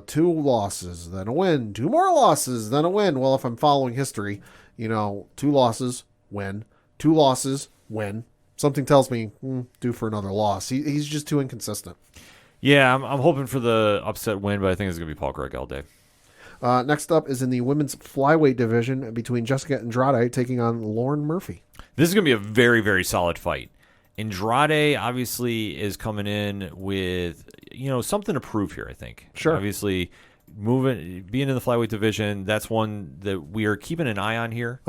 2 losses, then a win, 2 more losses, then a win. Well, if I'm following history, 2 losses, win. 2 losses, win. Something tells me due for another loss. He's just too inconsistent. Yeah, I'm hoping for the upset win, but I think it's going to be Paul Craig all day. Next up is in the women's flyweight division between Jessica Andrade taking on Lauren Murphy. This is going to be a very, very solid fight. Andrade obviously is coming in with, something to prove here, I think. Sure. Obviously, being in the flyweight division, that's one that we are keeping an eye on here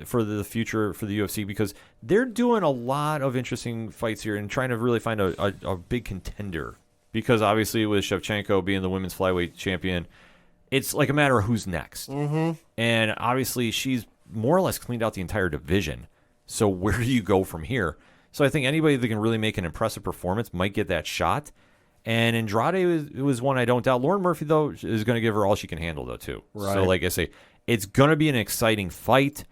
for the future for the UFC, because they're doing a lot of interesting fights here and trying to really find a big contender, because obviously with Shevchenko being the women's flyweight champion, it's like a matter of who's next. Mm-hmm. And obviously she's more or less cleaned out the entire division. So where do you go from here? So I think anybody that can really make an impressive performance might get that shot. And Andrade was one I don't doubt. Lauren Murphy, though, is going to give her all she can handle, though, too. Right. So, like I say, it's going to be an exciting fight.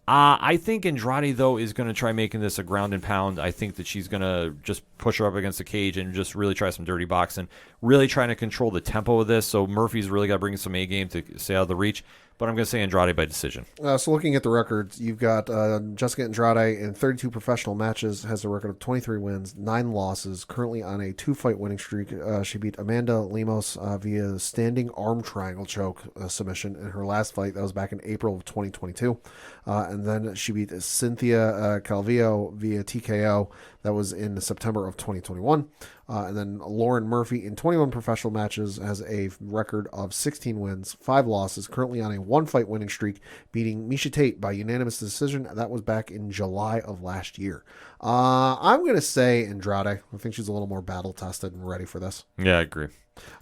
I think Andrade, though, is going to try making this a ground and pound. I think that she's going to just push her up against the cage and just really try some dirty boxing, really trying to control the tempo of this. So Murphy's really got to bring some A-game to stay out of the reach. But I'm going to say Andrade by decision. So looking at the records, you've got Jessica Andrade in 32 professional matches, has a record of 23 wins, 9 losses, currently on a 2-fight winning streak. She beat Amanda Lemos via standing arm triangle choke submission in her last fight. That was back in April of 2022. And then she beat Cynthia Calvillo via TKO. That was in September of 2021. And then Lauren Murphy in 21 professional matches has a record of 16 wins, 5 losses, currently on a 1-fight winning streak, beating Miesha Tate by unanimous decision. That was back in July of last year. I'm going to say Andrade. I think she's a little more battle-tested and ready for this. Yeah, I agree.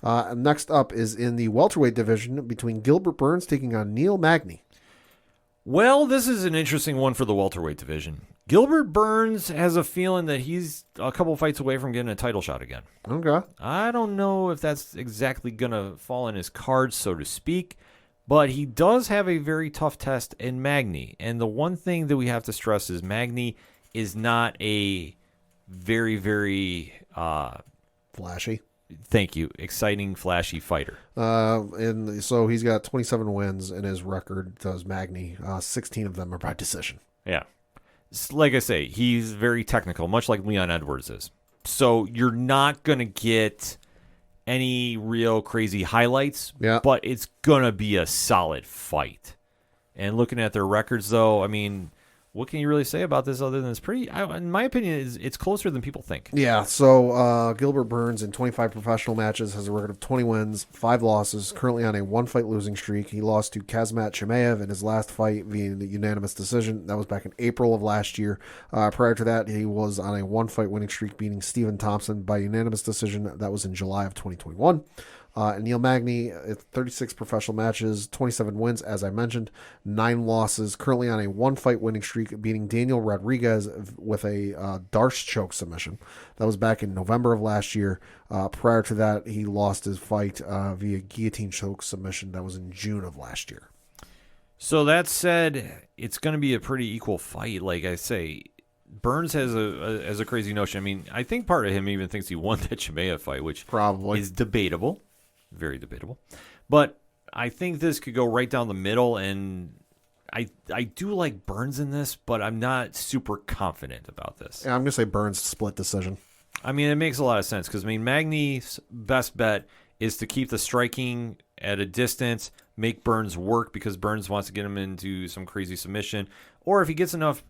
Next up is in the welterweight division between Gilbert Burns taking on Neil Magny. Well, this is an interesting one for the welterweight division. Gilbert Burns has a feeling that he's a couple fights away from getting a title shot again. Okay. I don't know if that's exactly going to fall in his cards, so to speak, but he does have a very tough test in Magny. And the one thing that we have to stress is Magny is not a very, very, Flashy. thank you, exciting, flashy fighter. And so he's got 27 wins in his record, does Magny. 16 of them are by decision. Yeah. Like I say, he's very technical, much like Leon Edwards is. So you're not going to get any real crazy highlights, Yeah. but it's going to be a solid fight. And looking at their records, though, I mean, what can you really say about this other than it's pretty, in my opinion, it's closer than people think. Yeah, so Gilbert Burns in 25 professional matches has a record of 20 wins, 5 losses, currently on a 1-fight losing streak. He lost to Kazmat Chimaev in his last fight via the unanimous decision. That was back in April of last year. Prior to that, he was on a 1-fight winning streak, beating Stephen Thompson by unanimous decision. That was in July of 2021. Neil Magny, 36 professional matches, 27 wins, as I mentioned, 9 losses, currently on a 1-fight winning streak, beating Daniel Rodriguez with a Darce choke submission. That was back in November of last year. Prior to that, he lost his fight via guillotine choke submission. That was in June of last year. So that said, it's going to be a pretty equal fight. Like I say, Burns has a crazy notion. I mean, I think part of him even thinks he won that Chimaev fight, which Probably is debatable. Very debatable. But I think this could go right down the middle, and I do like Burns in this, but I'm not super confident about this. Yeah, I'm going to say Burns split decision. I mean, it makes a lot of sense because, I mean, Magny's best bet is to keep the striking at a distance, make Burns work because Burns wants to get him into some crazy submission. Or if he gets enough,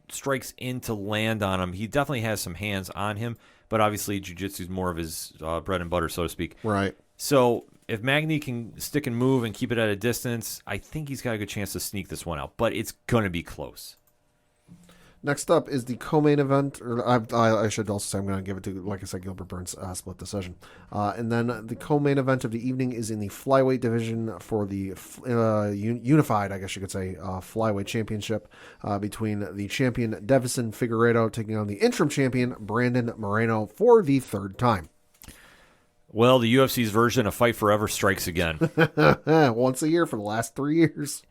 strikes in to land on him, he definitely has some hands on him. But obviously, jiu-jitsu is more of his bread and butter, so to speak. Right. So if Magny can stick and move and keep it at a distance, I think he's got a good chance to sneak this one out. But it's going to be close. Next up is the co-main event, or I should also say I'm going to give it to, like I said, Gilbert Burns split decision. And then the co-main event of the evening is in the flyweight division for the unified, I guess you could say, flyweight championship between the champion Devison Figueiredo taking on the interim champion Brandon Moreno for the 3rd time. Well, the UFC's version of Fight Forever strikes again. Once a year for the last 3 years.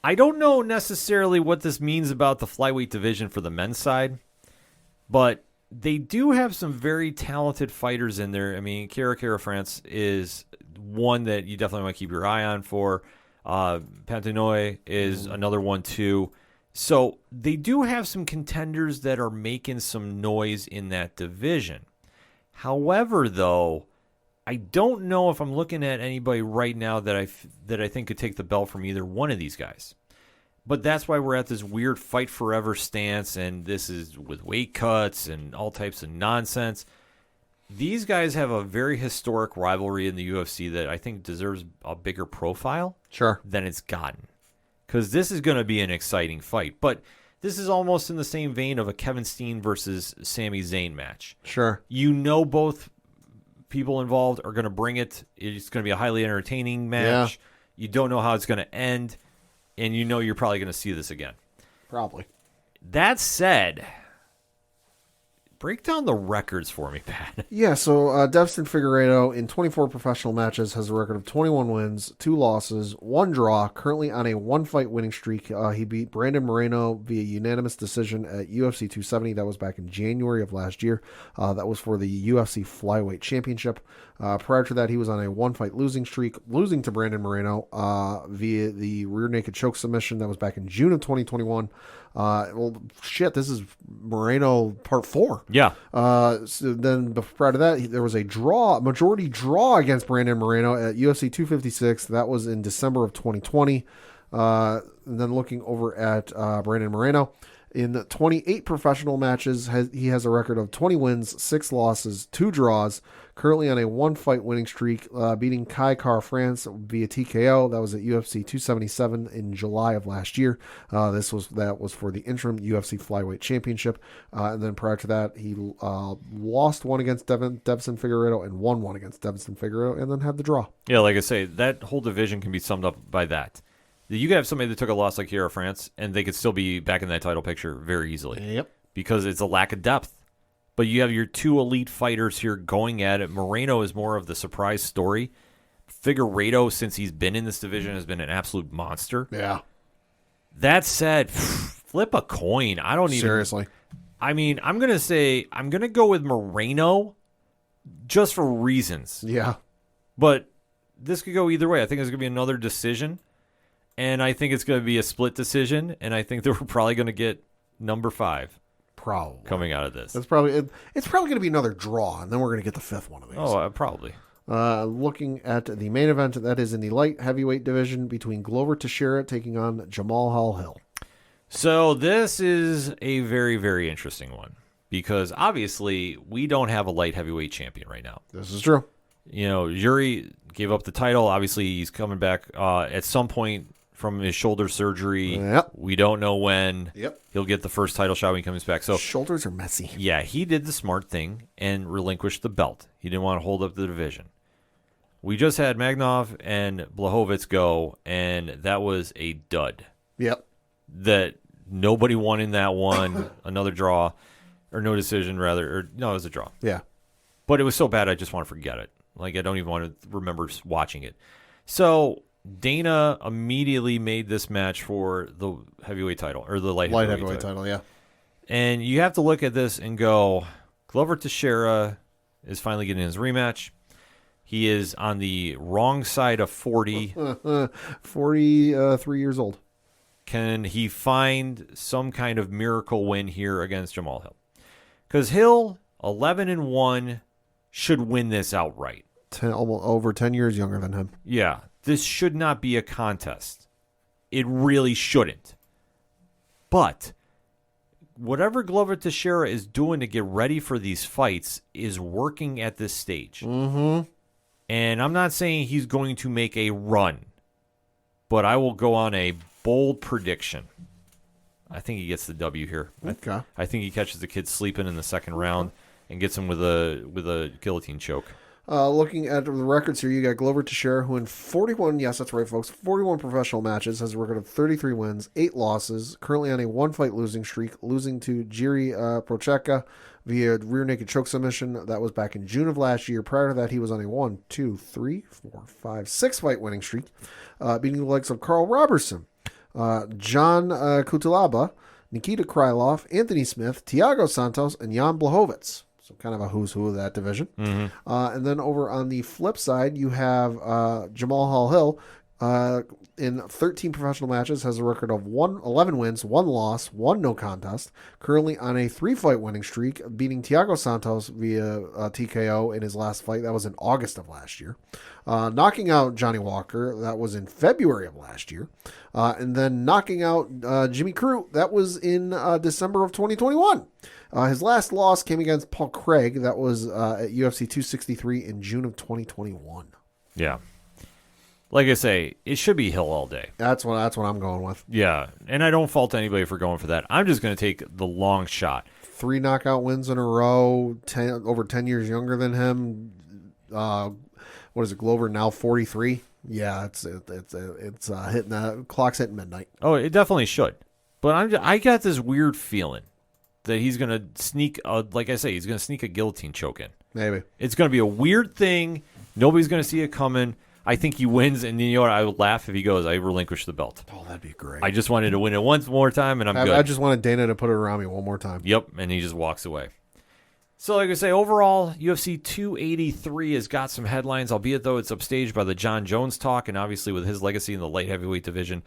I don't know necessarily what this means about the flyweight division for the men's side, but they do have some very talented fighters in there. I mean, Kara France is one that you definitely want to keep your eye on for. Pantanoy is another one too. So they do have some contenders that are making some noise in that division. However, though, I don't know if I'm looking at anybody right now that I think could take the belt from either one of these guys. But that's why we're at this weird fight forever stance, and this is with weight cuts and all types of nonsense. These guys have a very historic rivalry in the UFC that I think deserves a bigger profile than it's gotten. Because this is going to be an exciting fight. But this is almost in the same vein of a Kevin Steen versus Sami Zayn match. Sure. Both people involved are going to bring it. It's going to be a highly entertaining match. Yeah. You don't know how it's going to end, and you're probably going to see this again. Probably. That said, break down the records for me, Pat. Yeah, so Devson Figueiredo in 24 professional matches has a record of 21 wins, 2 losses, 1 draw, currently on a 1-fight winning streak. He beat Brandon Moreno via unanimous decision at UFC 270. That was back in January of last year. That was for the UFC Flyweight Championship. Prior to that, he was on a 1-fight losing streak, losing to Brandon Moreno via the rear naked choke submission. That was back in June of 2021. This is Moreno part 4. Yeah. So then prior to that, there was a majority draw against Brandon Moreno at UFC 256. That was in December of 2020. And then looking over at Brandon Moreno, in 28 professional matches, he has a record of 20 wins, 6 losses, 2 draws, currently on a 1-fight winning streak, beating Kara France via TKO. That was at UFC 277 in July of last year. That was for the interim UFC Flyweight Championship. And then prior to that, he lost one against Devson Figueiredo and won one against Devson Figueiredo, and then had the draw. Yeah, like I say, that whole division can be summed up by that. You could have somebody that took a loss like Kiera France, and they could still be back in that title picture very easily. Yep. Because it's a lack of depth. But you have your two elite fighters here going at it. Moreno is more of the surprise story. Figueiredo, since he's been in this division, has been an absolute monster. Yeah. That said, flip a coin. I don't even. Seriously. I mean, I'm going to go with Moreno just for reasons. Yeah. But this could go either way. I think it's going to be another decision. And I think it's going to be a split decision. And I think that we're probably going to get number 5. Probably. Coming out of this. It's probably going to be another draw, and then we're going to get the 5th one of these. Oh, probably. Looking at the main event, that is in the light heavyweight division between Glover Teixeira taking on Jamal Hill. So this is a very, very interesting one because obviously we don't have a light heavyweight champion right now. This is true. You know, Yuri gave up the title. Obviously, he's coming back at some point from his shoulder surgery. Yep. We don't know when. Yep. He'll get the first title shot when he comes back. So shoulders are messy. Yeah, he did the smart thing and relinquished the belt. He didn't want to hold up the division. We just had Magnov and Blachowicz go, and that was a dud. Yep. That nobody won in that one. Another draw, or no decision, rather. Or no, it was a draw. Yeah. But it was so bad, I just want to forget it. Like, I don't even want to remember watching it. So Dana immediately made this match for the heavyweight title, or the light heavyweight title, yeah. And you have to look at this and go, Glover Teixeira is finally getting his rematch. He is on the wrong side of 40. 43 years old. Can he find some kind of miracle win here against Jamal Hill? Because Hill, 11-1, should win this outright. Almost over 10 years younger than him. Yeah, this should not be a contest. It really shouldn't. But whatever Glover Teixeira is doing to get ready for these fights is working at this stage. Mm-hmm. And I'm not saying he's going to make a run, but I will go on a bold prediction. I think he gets the W here. Okay. I think he catches the kid sleeping in the second round and gets him with a guillotine choke. Looking at the records here, you got Glover Teixeira, who in 41, yes, that's right, folks, 41 professional matches, has a record of 33 wins, 8 losses, currently on a 1-fight losing streak, losing to Jiri Prochazka via rear naked choke submission. That was back in June of last year. Prior to that, he was on a 6-fight winning streak, beating the likes of Carl Robertson, John Kutalaba, Nikita Krylov, Anthony Smith, Thiago Santos, and Jan Blachowicz. So kind of a who's who of that division. Mm-hmm. And then over on the flip side, you have Jamal Hill in 13 professional matches, has a record of 11 wins, 1 loss, 1 no contest. Currently on a 3-fight winning streak, beating Thiago Santos via TKO in his last fight. That was in August of last year. Knocking out Johnny Walker. That was in February of last year. And then knocking out Jimmy Crute. That was in December of 2021. His last loss came against Paul Craig. That was at UFC 263 in June of 2021. Yeah. Like I say, it should be Hill all day. That's what I'm going with. Yeah, and I don't fault anybody for going for that. I'm just going to take the long shot. 3 knockout wins in a row, over 10 years younger than him. What is it, Glover now 43? Yeah, it's hitting the clock's hitting midnight. Oh, it definitely should. But I got this weird feeling that he's going to sneak, like I say, he's going to sneak a guillotine choke in. Maybe. It's going to be a weird thing. Nobody's going to see it coming. I think he wins, and you know what? I would laugh if he goes, I relinquish the belt. Oh, that'd be great. I just wanted to win it once more time, and I'm good. I just wanted Dana to put it around me one more time. Yep, and he just walks away. So like I say, overall, UFC 283 has got some headlines, albeit though it's upstaged by the John Jones talk, and obviously with his legacy in the light heavyweight division,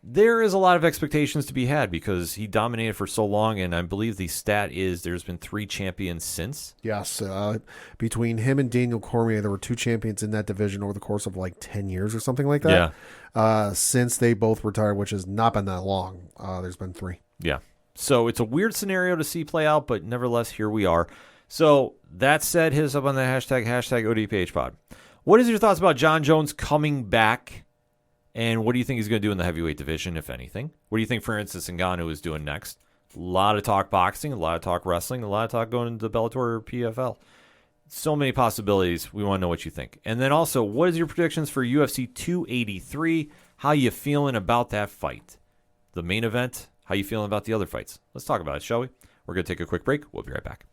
there is a lot of expectations to be had because he dominated for so long, and I believe the stat is there's been 3 champions since. Yes, between him and Daniel Cormier, there were 2 champions in that division over the course of like 10 years or something like that. Yeah. Since they both retired, which has not been that long, there's been 3. Yeah. So it's a weird scenario to see play out, but nevertheless, here we are. So that said, hit us up on the hashtag ODPHpod. What is your thoughts about John Jones coming back? And what do you think he's going to do in the heavyweight division, if anything? What do you think Francis Ngannou is doing next? A lot of talk boxing, a lot of talk wrestling, a lot of talk going into Bellator or PFL. So many possibilities. We want to know what you think. And then also, what is your predictions for UFC 283? How you feeling about that fight? The main event, how you feeling about the other fights? Let's talk about it, shall we? We're going to take a quick break. We'll be right back.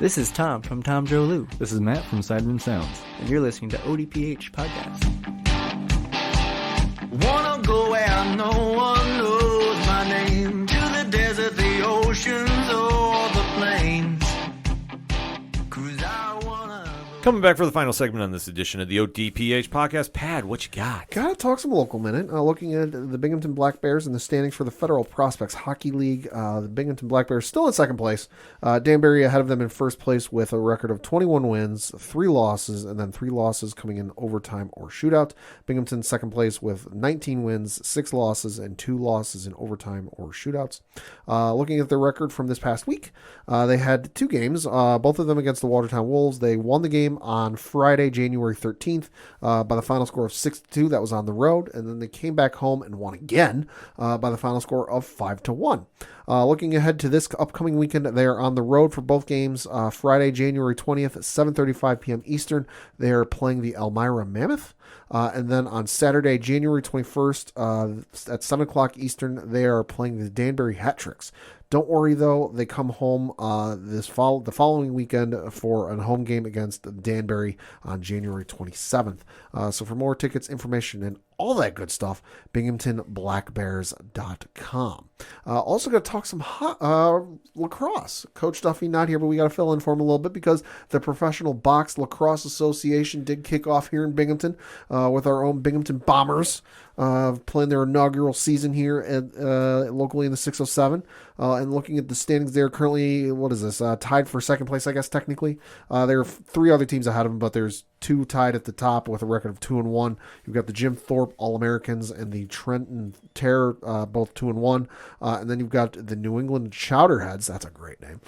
This is Tom from Tom Joe Lou, This is Matt from Sideroom Sounds. and you're listening to ODPH Podcast. Wanna go where no one knows my name, to the desert, the oceans, or the plains. 'Cause I wanna go. Coming back for the final segment on this edition of the ODPH podcast. Pad, what you got? Gotta talk some local minute. Looking at the Binghamton Black Bears and the standings for the Federal Prospects Hockey League. The Binghamton Black Bears still in second place. Danbury ahead of them in first place with a record of 21 wins, 3 losses, and then 3 losses coming in overtime or shootout. Binghamton second place with 19 wins, 6 losses, and 2 losses in overtime or shootouts. Looking at their record from this past week, they had 2 games, both of them against the Watertown Wolves. They won the game on Friday, January 13th, by the final score of 6-2. That was on the road, and then they came back home and won again by the final score of 5-1. Looking ahead to this upcoming weekend, they are on the road for both games. Friday, January 20th at 7:35 p.m. Eastern, they are playing the Elmira Mammoth. And then on Saturday, January 21st, at 7 o'clock Eastern, they are playing the Danbury Hat Tricks. Don't worry, though. They come home the following weekend for a home game against Danbury on January 27th. So for more tickets, information, and all that good stuff, BinghamtonBlackBears.com. Also got to talk some lacrosse. Coach Duffy not here, but we got to fill in for him a little bit because the Professional Box Lacrosse Association did kick off here in Binghamton with our own Binghamton Bombers playing their inaugural season here at, locally in the 607. And looking at the standings, they're currently, tied for second place, I guess, technically. There are 3 other teams ahead of them, but there's 2 tied at the top with a record of 2-1. You've got the Jim Thorpe All-Americans and the Trenton Terror, both 2-1. And then you've got the New England Chowderheads. That's a great name.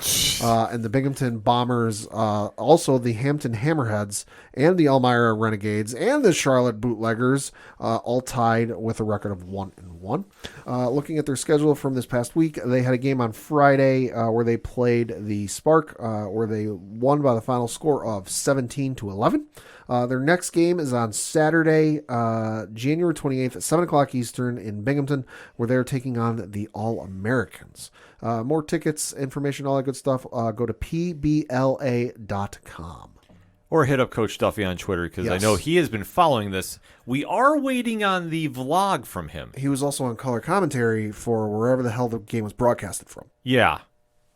And the Binghamton Bombers, also the Hampton Hammerheads and the Elmira Renegades and the Charlotte Bootleggers, all tied with a record of 1-1. Looking at their schedule from this past week, they had a game on Friday where they played the Spark, where they won by the final score of 17-11. Their next game is on Saturday, January 28th at 7 o'clock Eastern in Binghamton, where they're taking on the All-Americans. More tickets, information, all that good stuff, go to pbla.com. Or hit up Coach Duffy on Twitter because I know he has been following this. We are waiting on the vlog from him. He was also on color commentary for wherever the hell the game was broadcasted from. Yeah.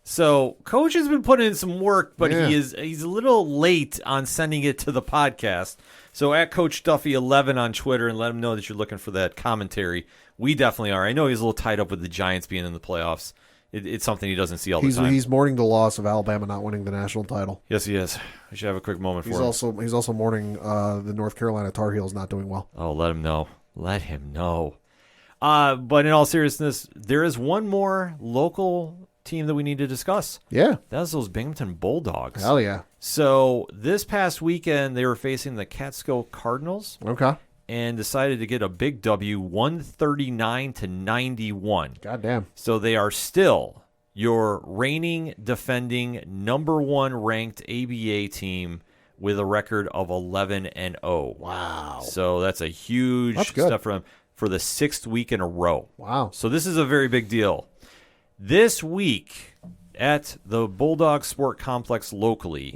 So Coach has been putting in some work, but he's a little late on sending it to the podcast. So at Coach Duffy 11 on Twitter and let him know that you're looking for that commentary. We definitely are. I know he's a little tied up with the Giants being in the playoffs. It's something he doesn't see all the time. He's mourning the loss of Alabama not winning the national title. Yes, he is. We should have a quick moment for him. He's also mourning the North Carolina Tar Heels not doing well. Oh, let him know. Let him know. But in all seriousness, there is one more local team that we need to discuss. Yeah. That's those Binghamton Bulldogs. Hell yeah. So this past weekend, they were facing the Catskill Cardinals. Okay. And decided to get a big W, 139-91. Goddamn. So they are still your reigning, defending, number 1 ranked ABA team with a record of 11-0. Wow. So that's a huge step for them for the 6th week in a row. Wow. So this is a very big deal. This week at the Bulldog Sport Complex locally,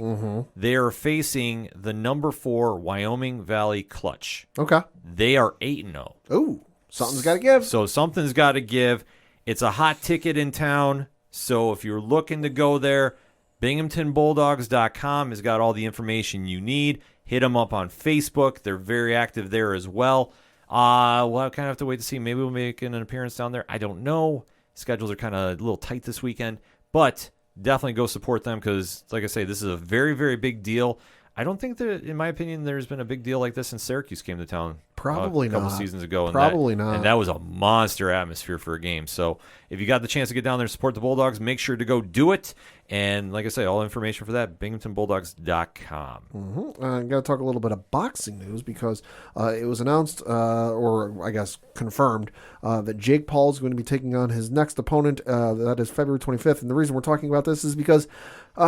they are facing the number 4 Wyoming Valley Clutch. Okay. They are 8-0. Ooh, something's got to give. So something's got to give. It's a hot ticket in town. So if you're looking to go there, BinghamtonBulldogs.com has got all the information you need. Hit them up on Facebook. They're very active there as well. We'll kind of have to wait to see. Maybe we'll make an appearance down there. I don't know. Schedules are kind of a little tight this weekend. But definitely go support them because, like I say, this is a very, very big deal. I don't think that, in my opinion, there's been a big deal like this since Syracuse came to town. Probably a couple not. seasons ago. Probably not. And that was a monster atmosphere for a game. So if you got the chance to get down there and support the Bulldogs, make sure to go do it. And like I say, all information for that, BinghamtonBulldogs.com. I'm going to talk a little bit of boxing news because it was announced, or I guess confirmed, that Jake Paul is going to be taking on his next opponent. That is February 25th. And the reason we're talking about this is because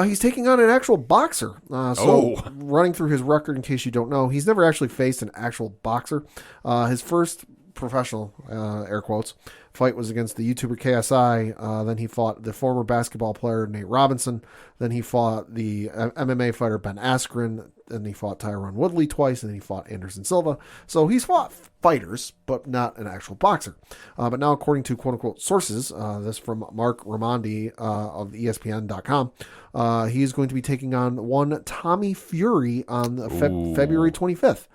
he's taking on an actual boxer. Running through his record, in case you don't know, he's never actually faced an actual boxer. His first professional, air quotes, fight was against the YouTuber KSI. Then he fought the former basketball player Nate Robinson. Then he fought the MMA fighter Ben Askren. Then he fought Tyron Woodley twice, and then he fought Anderson Silva. So he's fought fighters, but not an actual boxer. But now, according to quote-unquote sources, this from Mark Raimondi of ESPN.com, he's going to be taking on one Tommy Fury on February 25th.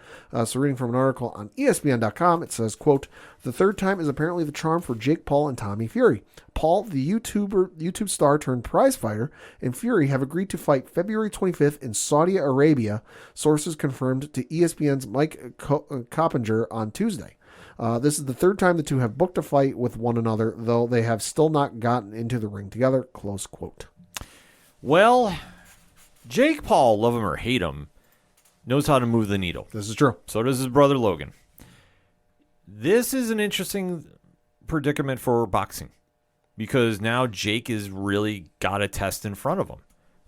So reading from an article on ESPN.com, it says, quote, "The third time is apparently the charm for Jake Paul and Tommy Fury. Paul, the YouTube star turned prize fighter, and Fury have agreed to fight February 25th in Saudi Arabia," sources confirmed to ESPN's Mike Coppinger on Tuesday. This is the third time the two have booked a fight with one another, though they have still not gotten into the ring together, close quote. Well, Jake Paul, love him or hate him, knows how to move the needle. This is true. So does his brother Logan. This is an interesting predicament for boxing because now Jake has really got a test in front of him.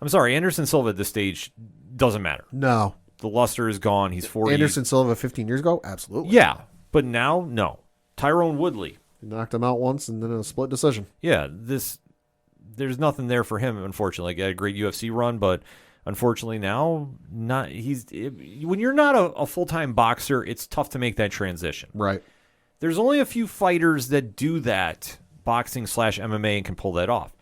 I'm sorry, Anderson Silva at this stage doesn't matter. No. The luster is gone. He's 40. Anderson Silva 15 years ago? Absolutely. Yeah, but now, no. Tyrone Woodley. He knocked him out once and then in a split decision. Yeah, there's nothing there for him, unfortunately. He had a great UFC run, but unfortunately now, when you're not a full-time boxer, it's tough to make that transition. Right. There's only a few fighters that do that, boxing/MMA, and can pull that off.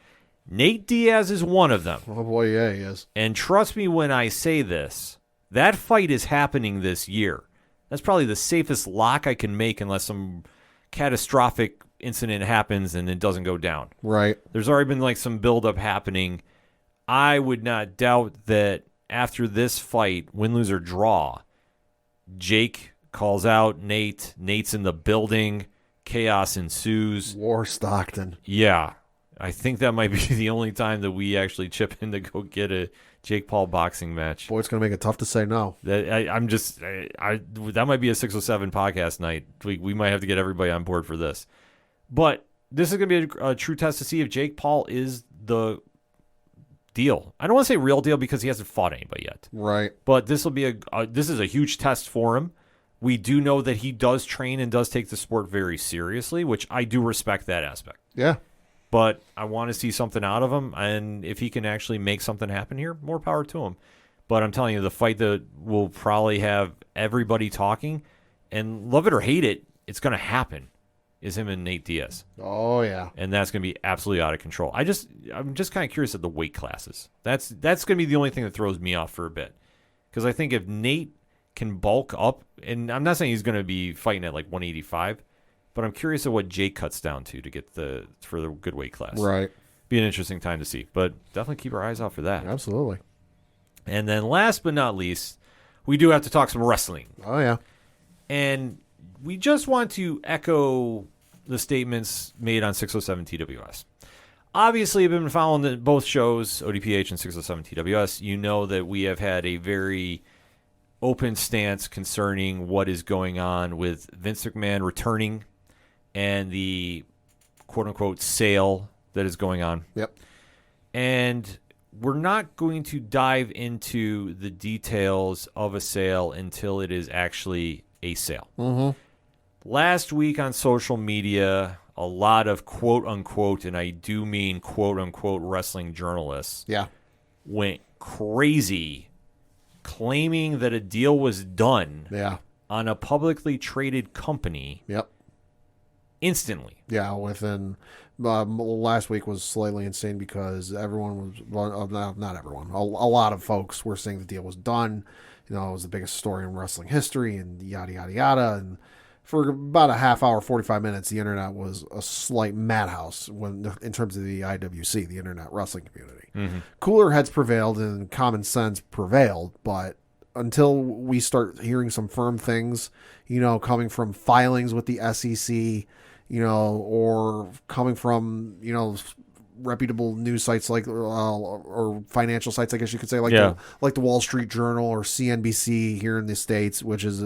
Nate Diaz is one of them. Oh, boy, yeah, he is. And trust me when I say this, that fight is happening this year. That's probably the safest lock I can make unless some catastrophic incident happens and it doesn't go down. Right. There's already been some buildup happening. I would not doubt that after this fight, win, lose, or draw, Jake calls out Nate. Nate's in the building. Chaos ensues. War Stockton. Yeah. I think that might be the only time that we actually chip in to go get a Jake Paul boxing match. Boy, it's going to make it tough to say no. That might be a 607 podcast night. We might have to get everybody on board for this. But this is going to be a true test to see if Jake Paul is the deal. I don't want to say real deal because he hasn't fought anybody yet. Right. But this will be this is a huge test for him. We do know that he does train and does take the sport very seriously, which I do respect that aspect. Yeah. But I want to see something out of him, and if he can actually make something happen here, more power to him. But I'm telling you, the fight that will probably have everybody talking, and love it or hate it, it's going to happen, is him and Nate Diaz. Oh, yeah. And that's going to be absolutely out of control. I'm just kind of curious at the weight classes. That's going to be the only thing that throws me off for a bit. Because I think if Nate can bulk up, and I'm not saying he's going to be fighting at 185, but I'm curious at what Jake cuts down to get for the good weight class. Right. Be an interesting time to see, but definitely keep our eyes out for that. Absolutely. And then last but not least, we do have to talk some wrestling. Oh, yeah. And we just want to echo the statements made on 607 TWS. Obviously, you've been following both shows, ODPH and 607 TWS. You know that we have had a very open stance concerning what is going on with Vince McMahon returning and the quote-unquote sale that is going on. Yep. And we're not going to dive into the details of a sale until it is actually a sale. Mm-hmm. Last week on social media, a lot of quote-unquote, and I do mean quote-unquote wrestling journalists, went crazy claiming that a deal was done on a publicly traded company instantly. Yeah, within last week was slightly insane because everyone was, not everyone, a lot of folks were saying the deal was done. You know, it was the biggest story in wrestling history and yada, yada, yada. And for about a half hour, 45 minutes, the internet was a slight madhouse in terms of the IWC, the internet wrestling community. Mm-hmm. Cooler heads prevailed and common sense prevailed, but until we start hearing some firm things, coming from filings with the SEC, or coming from, reputable news sites like or financial sites, I guess you could say, like the Wall Street Journal or CNBC here in the States, which is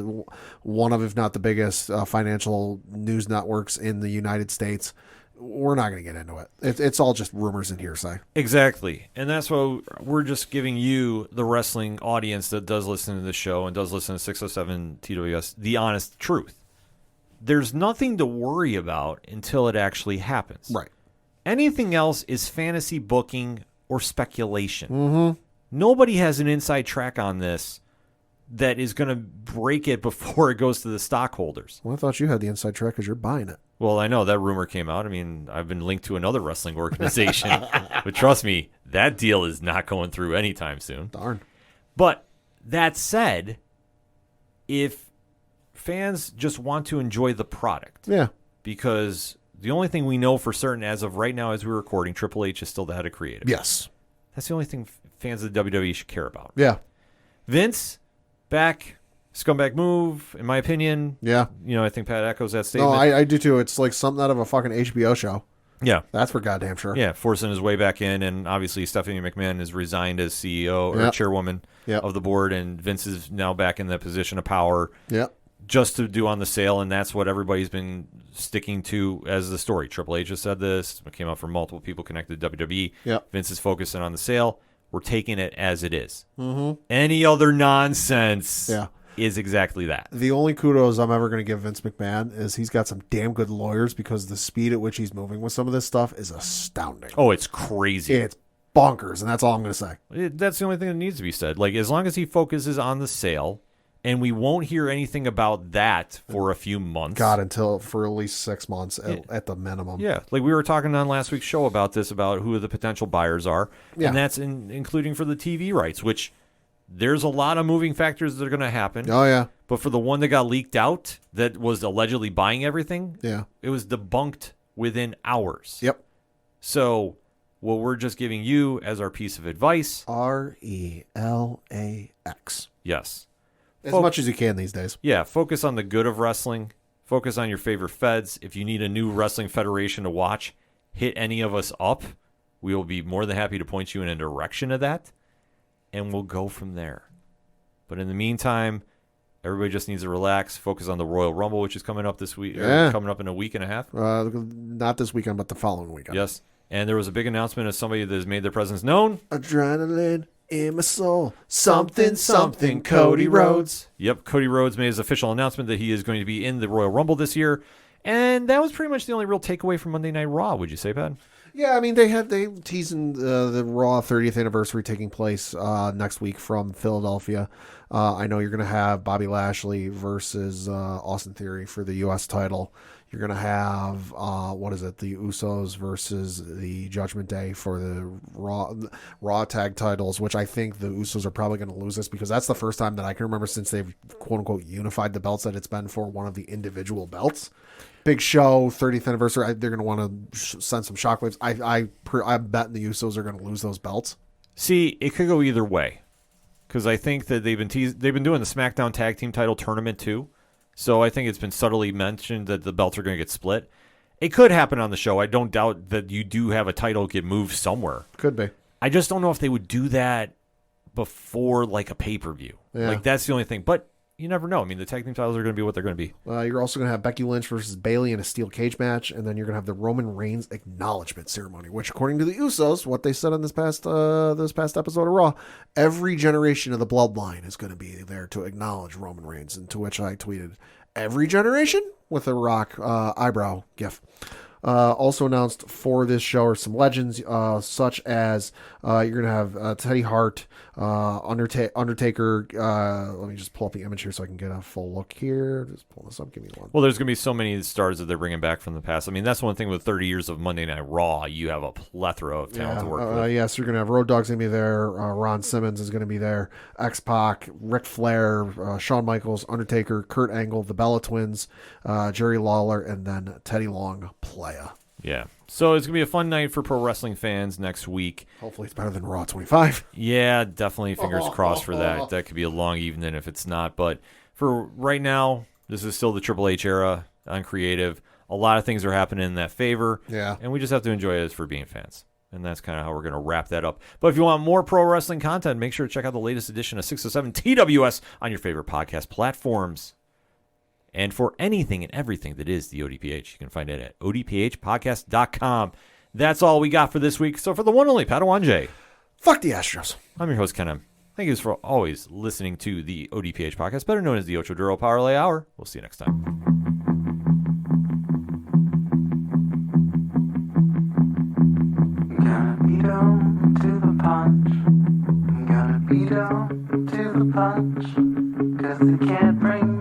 one of, if not the biggest financial news networks in the United States. We're not going to get into it. It's all just rumors and hearsay. Exactly. And that's why we're just giving you, the wrestling audience that does listen to the show and does listen to 607 TWS, the honest truth. There's nothing to worry about until it actually happens. Right. Anything else is fantasy booking or speculation. Mm-hmm. Nobody has an inside track on this that is going to break it before it goes to the stockholders. Well, I thought you had the inside track because you're buying it. Well, I know that rumor came out. I mean, I've been linked to another wrestling organization. But trust me, that deal is not going through anytime soon. Darn. But that said, if fans just want to enjoy the product. Yeah. Because the only thing we know for certain as of right now as we're recording, Triple H is still the head of creative. Yes. That's the only thing fans of the WWE should care about. Yeah. Vince, back, scumbag move, in my opinion. Yeah. I think Pat echoes that statement. No, I do too. It's like something out of a fucking HBO show. Yeah. That's for goddamn sure. Yeah, forcing his way back in, and obviously Stephanie McMahon is resigned as CEO or chairwoman of the board, and Vince is now back in the position of power just to do on the sale, and that's what everybody's been sticking to as the story. Triple H has said this. It came out from multiple people connected to WWE. Vince is focusing on the sale. We're taking it as it is. Mm-hmm. Any other nonsense is exactly that. The only kudos I'm ever going to give Vince McMahon is he's got some damn good lawyers, because the speed at which he's moving with some of this stuff is astounding. Oh, it's crazy. It's bonkers, and that's all I'm going to say. That's the only thing that needs to be said. Like, as long as he focuses on the sale, and we won't hear anything about that for a few months. God, for at least 6 months at the minimum. Yeah, like we were talking on last week's show about this, about who the potential buyers are, and that's including for the TV rights, which there's a lot of moving factors that are going to happen. Oh, yeah. But for the one that got leaked out that was allegedly buying everything, it was debunked within hours. Yep. So what we're just giving you as our piece of advice. RELAX. Yes. As much as you can these days. Yeah, focus on the good of wrestling. Focus on your favorite feds. If you need a new wrestling federation to watch, hit any of us up. We will be more than happy to point you in a direction of that, and we'll go from there. But in the meantime, everybody just needs to relax, focus on the Royal Rumble, which is coming up this week, coming up in a week and a half. Not this weekend, but the following weekend. Yes, and there was a big announcement of somebody that has made their presence known. Adrenaline in my soul, something, Cody Rhodes. Yep, Cody Rhodes made his official announcement that he is going to be in the Royal Rumble this year, and that was pretty much the only real takeaway from Monday Night Raw, would you say, Pat? Yeah, I mean, they teasing the Raw 30th anniversary taking place next week from Philadelphia. I know you're going to have Bobby Lashley versus Austin Theory for the U.S. title. You're going to have, the Usos versus the Judgment Day for the Raw tag titles, which I think the Usos are probably going to lose this, because that's the first time that I can remember since they've, quote-unquote, unified the belts that it's been for one of the individual belts. Big show, 30th anniversary. They're going to want to send some shockwaves. I'm betting the Usos are going to lose those belts. See, it could go either way, because I think that they've been doing the SmackDown Tag Team Title Tournament too. So I think it's been subtly mentioned that the belts are going to get split. It could happen on the show. I don't doubt that you do have a title get moved somewhere. Could be. I just don't know if they would do that before like a pay-per-view. Yeah. Like, that's the only thing. But you never know. I mean, the tag team titles are going to be what they're going to be. You're also going to have Becky Lynch versus Bayley in a steel cage match, and then you're going to have the Roman Reigns acknowledgement ceremony, which, according to the Usos, what they said on this past episode of Raw, every generation of the bloodline is going to be there to acknowledge Roman Reigns, and to which I tweeted, every generation? With a rock eyebrow gif. Also announced for this show are some legends, such as you're going to have Teddy Hart, Undertaker. Let me just pull up the image here so I can get a full look here. Just pull this up. Give me one. Well, there's going to be so many stars that they're bringing back from the past. I mean, that's one thing with 30 years of Monday Night Raw. You have a plethora of talent to work with. Yes, you're going to have Road Dogg's going to be there. Ron Simmons is going to be there. X-Pac, Ric Flair, Shawn Michaels, Undertaker, Kurt Angle, the Bella Twins, Jerry Lawler, and then Teddy Long, Playa. Yeah. So it's going to be a fun night for pro wrestling fans next week. Hopefully it's better than Raw 25. Yeah, definitely fingers crossed for that. That could be a long evening if it's not. But for right now, this is still the Triple H era on creative. A lot of things are happening in that favor. Yeah. And we just have to enjoy it for being fans. And that's kind of how we're going to wrap that up. But if you want more pro wrestling content, make sure to check out the latest edition of 607 TWS on your favorite podcast platforms. And for anything and everything that is the ODPH, you can find it at odphpodcast.com. That's all we got for this week. So for the one and only Padawan J, Fuck the Astros. I'm your host, Ken. Thank you for always listening to the ODPH podcast, better known as the Ocho Duro Parlay Hour. We'll see you next time. Gotta be down to the punch. Gotta be down to the punch. 'Cause they can't bring